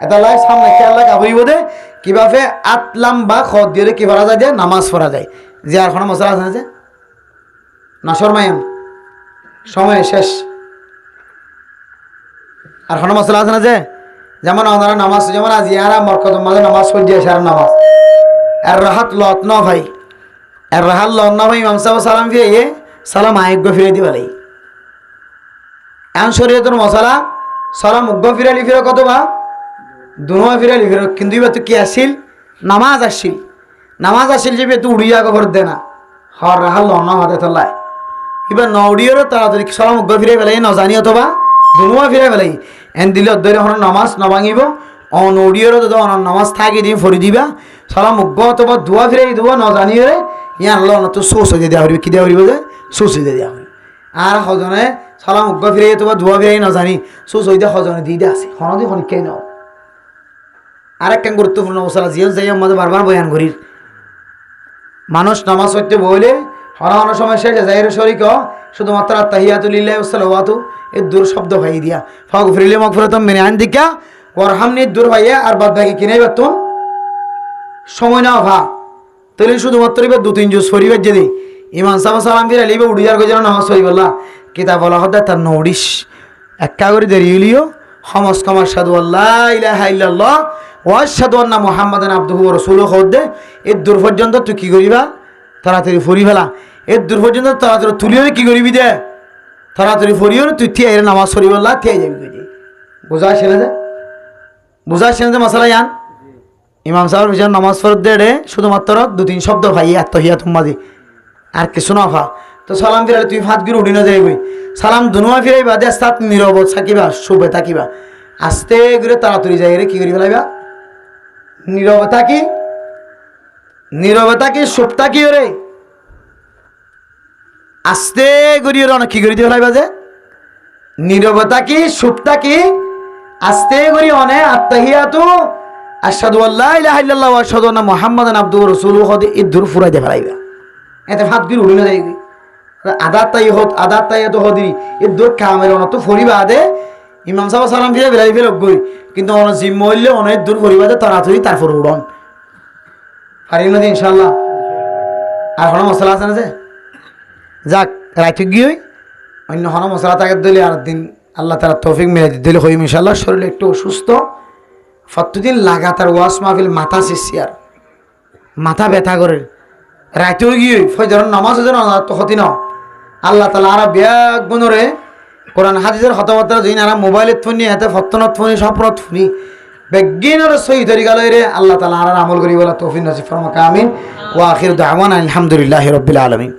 এটা লাই সামনে খেয়াল গাবই বোধে কিভাবে আতলাম বা খদ দিয়ে কি পড়া যায় যে নামাজ পড়া যায়। যে আর কোনো মশলা আছে না যে না শর্মায়ান সময় শেষ আর কোনো মশলা আছে না যে যেমন ওনারা নামাজ যেমন আজ ইয়ারা মরকত মাঝে নামাজ পড়ছে সারা নামাজ আর রাহাত লত ন ভাই আর রাহাত লত ন ভাই ইমাম সাহেব সালাম ফিরে সালাম আয়োগ্য ফিরে দিবালাই এমন শরীয়তের মশলা সালাম উগ্গ ফিরালি ফিরে কত বা দুনো ফিরালি ফিরে কিন্তু এবার তো কি আসিল নামাজ আসিল যে তুই উড়িয়া খবর দে না হর রাহাল ন হাতে তোলায় এবার ন উড়িয়েরও তাড়াতাড়ি সালাম উগ্গ ফিরে পেলাই ন জানি অথবা দুনো ফিরে পেলাই এন দিলে অধ্যয় হন নামাজ নভাঙিব অন উড়িয়েরও যদি অন নামাজ থাকি দিয়ে ফরি দিবা সালাম উগ্গ অথবা ধোয়া ফিরে দিব ন জানিয়ে ইয়ান আল্লাহ তো সোস হয়ে দেওয়া হইবে কি দেওয়া হইব যে সোস হয়ে দেওয়া হইবে আর সজনে সালাম উগ্গ ফিরে অথবা ধোয়া ফিরে ন জানি সোস হইতে সজনে দিয়ে আছে হনদি হনিকাই নাও। আর একটা গুরুত্বপূর্ণ মশলা জিও যাই আমাদের বারবার বয়ান করির মানুষ নামাজ পড়তে বইলে হরানোর সময় শেষে যাইর শরীক শুধুমাত্র তাহিয়াতুলিল্লাহি ওয়া সালাওয়াতু এই দূর শব্দ ভাই দিয়া ফাগফিরলি মাগফিরাতাম মিন ইনদিকা ওয়ারহামনি দূর ভাইয়া আর বাদ বাকি কিনে বেতন সময় না ভা তাহলে শুধুমাত্র এবার দু তিন জুস পরিবার যদি ইমাম সাহেব সালাম ফিরে লিবে উড়িয়ার গো যেন নামাজ পড়ি বললা কিতাব বলা হতে তার নৌড়িস একা করে দেরিয়ে সমস কমার সাধু আল্লাহ ইলাহা ইল্লাল্লাহ ওয়াশহাদু আন্না মুহাম্মাদান আবদুহু ওয়া রাসূলুহু হদে এর দূর পর্যন্ত তুই কি করিবা তাড়াতাড়ি ফরি ফেলা এর দূর পর্যন্ত তাড়াতাড়ি তুলিও কি করিবি দে তাড়াতাড়ি ফরিও তুই থিয়ে নামাজ পড়ি বললা থিয়ে যাবি কই বুঝা শুনে যে মশলা ইয়ান ইমাম সাহেব বিশাল নামাজ পড়তে দে শুধুমাত্র দু তিন শব্দ ভাই আত্মহিয়াত মাঝে আর কিছু না ভা তো সালাম ফিরালে তুই ফাঁত গিয়ে উঠি না যাইবি সালাম দুনুয়া ফিরাই বাদে সাত নীরব থাকিবা শুভে থাকিবা আস্তে করে তাড়াতাড়ি যাই রে কি করি ফেলাইবা নীরবতা কি সুপ্তা কি রে আস্তে করিয়ে অনেক কি করি ফেলাইবা যে নীরবতা কি সুপ্তা কি আস্তে করি অনেক আত্মাহিয়াতু আশহাদু আল্লা ইলাহা ইল্লাল্লাহ ওয়া আশহাদু আন্না মুহাম্মাদান আবদুহু ওয়া রাসূলুহু হদে ইদুর ফুরাই দে ফেলাইবা এতে ফাঁত গিয়ে উঠি না যাইবি আদার তাই তো হদি এর দূর কামের অনত ফরিবা আদে ইমাম সাহেব সালাম ফিরে বেলাই ফেলে গই কিন্তু অনেক জিম মরলে অনেক দূর ফরিবা দে তাড়াতাড়ি তারপর উড়ন পারি না ইনশাল্লাহ। আর হন মশলা আছে না যে যাক রাইতে গিয়ে অন্য হন মশলা তাকে দিলে আর দিন আল্লাহ তারা তৌফিক মেরে দিলে হইম ইনশাল্লাহ। শরীর একটু অসুস্থ, প্রতিদিন লাগাতার ওয়াশ মাহফিল, মাথা শিশিয়ার, মাথা ব্যথা করে রাইতেও গিয়ে ফজর নামাজ যেন তো ক্ষতি ন আল্লাহ তালা আর ব্যাগ গুণরে কোরআন হাদিসের কথাবার্তা যদি আর মোবাইলের ফোনি হাতে ফত্তনত ফোনি সপনত ফোনি বেগিনের সহি তরিকা লইরে আল্লাহ তালা আর আমল করি বলা তৌফিক নসিব ফরমাকা আমিন। ওয়া আখির দাওয়ানা আলহামদুলিল্লাহি রাব্বিল আলামিন।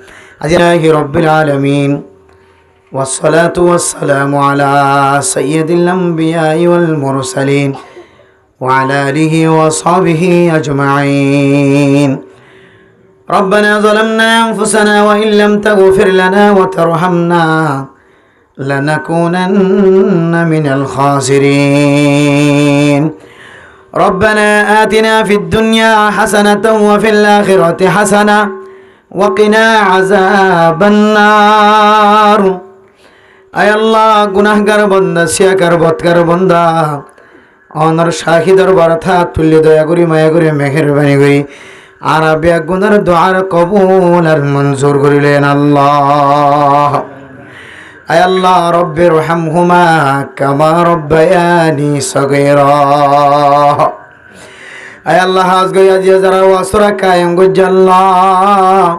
আজিলাহি রাব্বিল আলামিন والصلاة والسلام على سيد الأنبياء والمرسلين وعلى آله وصحبه أجمعين. ربنا ظلمنا أنفسنا وإن لم تغفر لنا وترحمنا لنكونن من الخاسرين. ربنا آتنا في الدنيا حسنة وفي الآخرة حسنة وقنا عذاب النار. আয় আল্লাহ, গুনাহগার বান্দা, সিয়াকার বৎকার বান্দা অনর শাহি দরবার থা তুল্য দয়া করি, মায়া করি, মেহেরবানি করি আর আবিয়া গুনার দোয়ার কবুল আর মঞ্জুর করিলেন আল্লাহ। আয় আল্লাহ, রব্বির রহমহুমা কামা রব্বায়ানি সগীরা। আয় আল্লাহ, হাজ গয়া জিয়া যারা ওয়াসরা কায়েম গুজাল্লাহ।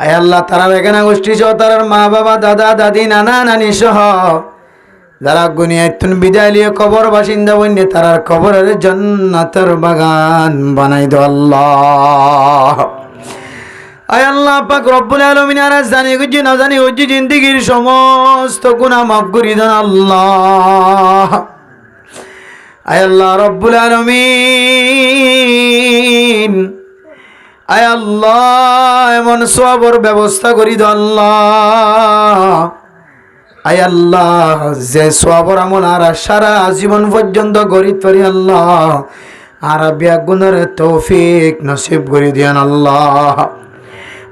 আয় আল্লাহ, তারা এখানে গোষ্ঠী সহ তার মা বাবা, দাদা দাদি, নানা নানি সহ যারা গুনিয়াতুন বিদায় লিয়ে কবর বাসিন্দা বন্যে তারার কবরের জান্নাতের বাগান বানাই দো আল্লাহ। আয় আল্লাহ পাক রব্বুল আলামিন, আর জানি গুজি না জানি ওজি জিন্দেগীর সমস্ত গুনাহ মাফ করে দেন আল্লাহ। আয় আল্লাহ রব্বুল আলামিন, আয় আল্লাহ এমন সওয়াবের ব্যবস্থা করি দাও আল্লাহ। আয় আল্লাহ, যে সওয়াবের আমল আর সারা জীবন পর্যন্ত গরিব করি আল্লাহ, আর বিয়া গুনার তৌফিক নসিব করে দিয়েন আল্লাহ।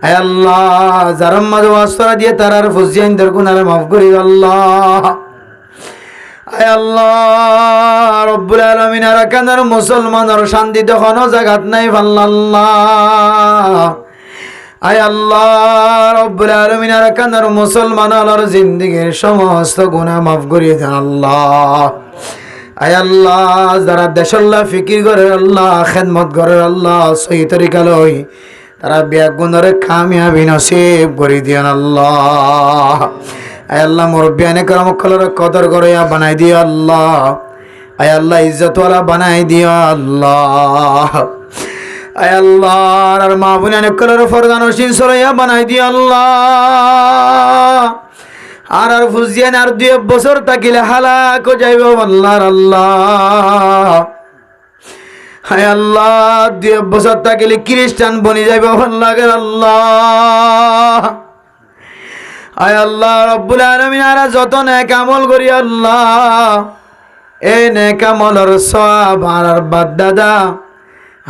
আয় আল্লাহ, যারা মাঝে ওয়াসরা দিয়ে তারার ফুজিয়ানদের গুনার মাফ করি আল্লাহ। আয় আল্লাহ রব্বুল আলামিন, আর কানার মুসলমানের শান্তি তখন জাগাত নাই আল্লাহ। আয় আল্লাহ রব্বুল আলামিন, আর কানার মুসলমানের জিন্দেগীর সমস্ত গুনাহ মাফ করিয়ে দেন আল্লাহ। আয় আল্লাহ, যারা দেশাল্লাহ ফিকির করে আল্লাহ, খেদমত করে আল্লাহ, সহি তরিকা লই তারা বিয়া গুণের কামিয়াবি নসিব করে দিয়েন আল্লাহ। আয় আল্লাহ, মুরব্বিয়ানে করমকলের কদর করে বানাই দিও আল্লাহ। আয় আল্লাহ, ইজ্জতওয়ালা বানাই দিও আল্লাহ। আয় আল্লাহ, আর মা বোনের কলের ফরদান ওসিন সরাইয়া বানাই দিও আল্লাহ। আর ফুজিয়ান আর 2 বছর থাকিলে হালাক যাইব আল্লাহর আল্লাহ। আয় আল্লাহ, 2 বছর থাকিলে খ্রিস্টান বনি যাইব আল্লাহর আল্লাহ। আয় আল্লাহ রব্বুল আলামিন, আর যত নেক আমল করি আল্লাহ, এই নেক আমলের সওয়াব আর বাপ দাদা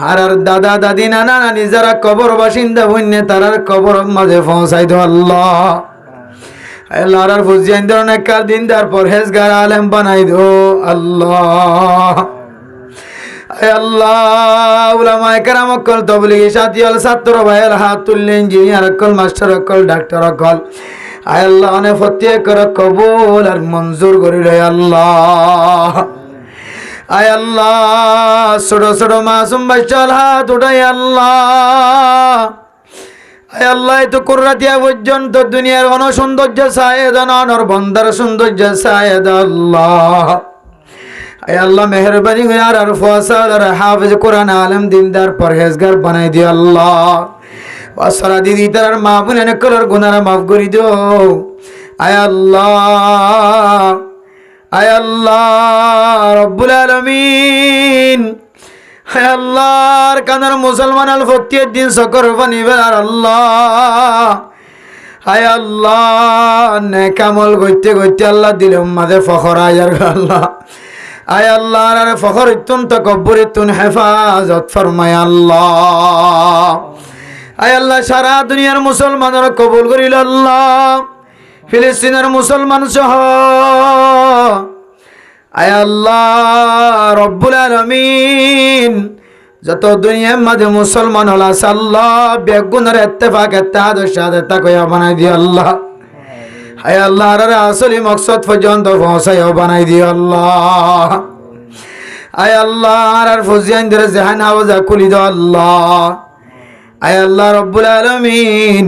আর দাদা দাদি, নানা নানি যারা কবর বাসিন্দা হইনে তারার কবর মাঝে পৌঁছাই দো আল্লাহ। আল্লাহ, আর ফুজিয়ানদের নেককার দিনদার পরহেজগার আলেম বানাই দো আল্লাহ। আয় আল্লাহ, উলামায়ে কেরাম অকল, তবলিগি সাথী হল, ছাত্র ভাইয়ের হাত তুললে, ইঞ্জিনিয়ার অকল, মাস্টার অকল, ডাক্তার অকল, আয় আল্লাহ অনেক প্রত্যেক করে কবুল আর মঞ্জুর করিল আল্লাহ। আয় আল্লাহ, ছোট ছোট মাসুম বাচ্চার হাত উঠাই আল্লাহ। আয় আল্লাহ, এই তো কুররাতিয়া পর্যন্ত দুনিয়ার অন সৌন্দর্য সায়েদ, অনর বন্দার সৌন্দর্য সায়েদ আল্লাহ। আয় আল্লাহ, মেহরবানি করে আর ফয়সাল আর হাফেজ কোরআন আলেম দিনদার পরহেজগার বানাই দিও আল্লাহ। ওয়াসরা দিদি তার মা বোনের কলর গুনার মাফ করে দিও। আয় আল্লাহ, আয় আল্লাহ রব্বুল আলামিন, আয় আল্লাহর কানার মুসলমান আল প্রত্যেক দিন সকর বানিবার আল্লাহ। আয় আল্লাহ, নেক আমল করতে করতে আল্লাহ দিল মাঝে ফখর আয়ার আল্লাহ। আয় আল্লাহ, আর ফখর ইতুন তকব্বুর ইতুন হেফাজত ফরমায় আল্লাহ। আয় আল্লাহ, সারা দুনিয়ার মুসলমানের কবুল করিল আল্লাহ। ফিলিস্তিনের মুসলমান সহ আয় আল্লাহ রব্বুল আলামিন, যত দুনিয়ার মাঝে মুসলমান হল আল্লাহ, বেগুনের ইত্তেফাক ইত্তেহাদ শাহাদাত কইয়া বানাই দিও আল্লাহ। হায় আল্লাহ আর আসলি মকসদ পর্যন্ত পৌঁছাইও বানাই দিও আল্লাহ। আয় আল্লাহ আর ফজিয়ান ধরে জাহান আওয়াজা খুলি দাও আল্লাহ। আয় আল্লাহ রব্বুল আলামিন,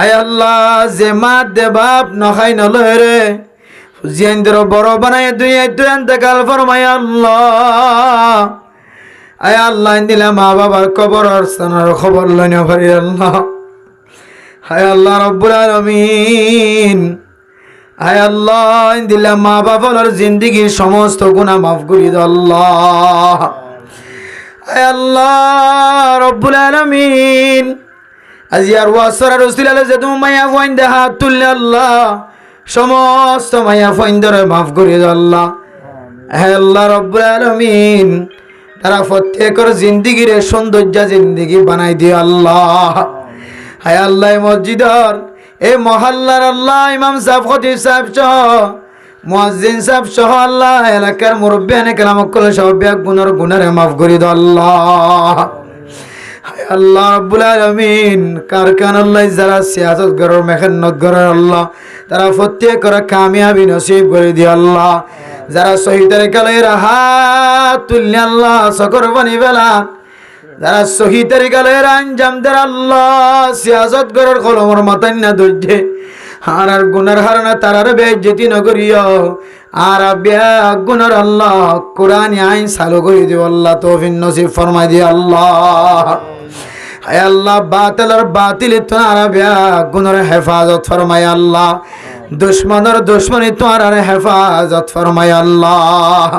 আয় আল্লাহ যে মাত দে বাপ নখাই নলয় রে ফজিয়ান ধরে বড় বানাই দুনিয়ায় তুই ইন্তেকাল ফরমাই আল্লাহ। আয় আল্লাহ দিলে মা বাবার কবর আর স্থানের খবর লইনে পারি আল্লাহ। হায় আল্লাহ রব্বুল আলামিন, আয় আল্লাহ দিলে মা বাবার জিন্দিগির সমস্ত গুনাহ মাফ করে দাও আল্লাহ। আয় আল্লাহ রব্বুল আলামিন, আজি আর ওয়াসরা রাসূল আল্লাহ যে তুমি মায়া ফাইন্দে হাত তুললে আল্লাহ, সমস্ত মায়া ফাইন্দরে মাফ করে দাও আল্লাহ। আয় আল্লাহ রব্বুল আলামিন, তারা প্রত্যেকের জিন্দিগির সৌন্দর্য জিন্দিগি বানাই দিও আল্লাহ। হায় আল্লাহ মসজিদর এই মহল্লার আল্লাহ ইমাম সাহেব খতিব সাহেব সহ মুয়াজ্জিন সাহেব সহ আল্লাহ এলাকার মুরব্বিয়ানে কেরাম সকল সব গুনার গুনারে মাফ করে দাও আল্লাহ। হায় আল্লাহ রাব্বুল আলামিন, কারখান আল্লাহ যারা সিয়াসত গরর মেহনত গরর আল্লাহ, তারা প্রত্যেকের কামিয়াবি নসিব করে দিও আল্লাহ। যারা শহীদ তরিকালের হাত তুললে আল্লাহ সকর বানি বেলা, যারা শহীদ তরিকালের আঞ্জাম দের আল্লাহ সিয়াসত গরর কলমর মাথায় না ধরছে আর গুনার হারানা তারার বেজ্জতি নগরিও আর গুনার আল্লাহ কোরআন আইন চালু করে দিও আল্লাহ, তৌফিক নসিব ফরমাই দিও আল্লাহ। হায় আল্লাহ বাতিলের বাতিল তোমার গুনার হেফাজত ফরমাই আল্লাহ, দুশ্মনের দুশ্মনী তোমার হেফাজত ফরমাই আল্লাহ।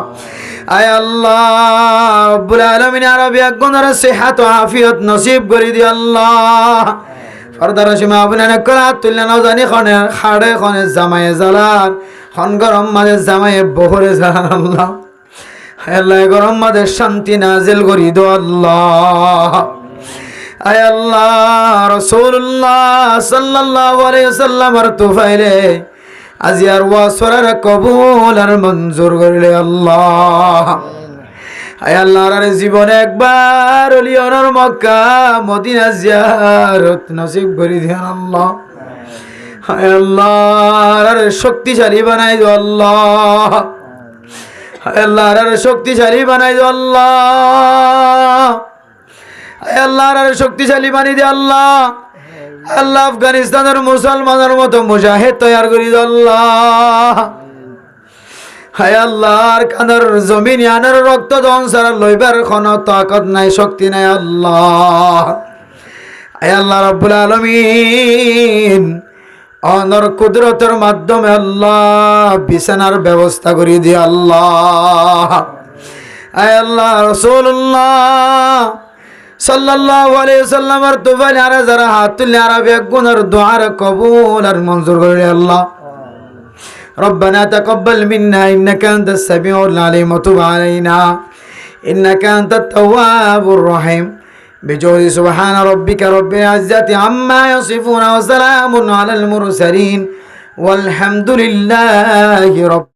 আয় আল্লাহ রব্বুল আলামিন আরবি গুনার সিহাত ও আফিয়ত নসিব করে দিও আল্লাহ। ফরদার সীমা আপনারা করা তুলনা না জানি খনে খাড়ে খনে জামায়ে জালার খন গরম মাঝে জামায়ে বহরে জালার আল্লাহ। আল্লাহ গরম মাঝে শান্তি নাজিল করি দো আল্লাহ। আয় আল্লাহ রাসূলুল্লাহ সাল্লাল্লাহু আলাইহি ওয়াসাল্লামের তুফাইলে আজি আর ওয়াসরার কবুল আর মঞ্জুর করলে আল্লাহ। আয় আল্লাহর জীবনে একবার ওলিয়র মক্কা মদিনা জিয়ারত নসিব করে দিও আল্লাহ। আয় আল্লাহর শক্তিশালী বানাই দিও আল্লাহ। আয় আল্লাহর শক্তিশালী বানাই দিও আল্লাহ। আয় আল্লাহর শক্তিশালী বানাই দিও আল্লাহ। আল্লাহ আফগানিস্তানের মুসলমানের মতো মুজাহিদ তৈয়ার করে দিও আল্লাহ। হায় আল্লাহর কানের জমিন আনার রক্ত জন সারা লইবার কোনো তাকত নাই, শক্তি নাই আল্লাহ। হায় আল্লাহ রাব্বুল আলামিন, অনর কুদরতের মাধ্যমে আল্লাহ বিছানার ব্যবস্থা করে দিয়ে আল্লাহ। হায় আল্লাহ রাসূলুল্লাহ সাল্লাল্লাহু আলাইহি ওয়াসাল্লামের তুফাইল আর যারা হাত তুলে আর বেগুনের দোয়ার কবুল আর মঞ্জুর করে আল্লাহ। ربنا تقبل منا إنك أنت السميع العليم وتب علينا إنك أنت التواب الرحيم بجود سبحان ربك رب العزة عما يصفون وسلام على المرسلين والحمد لله رب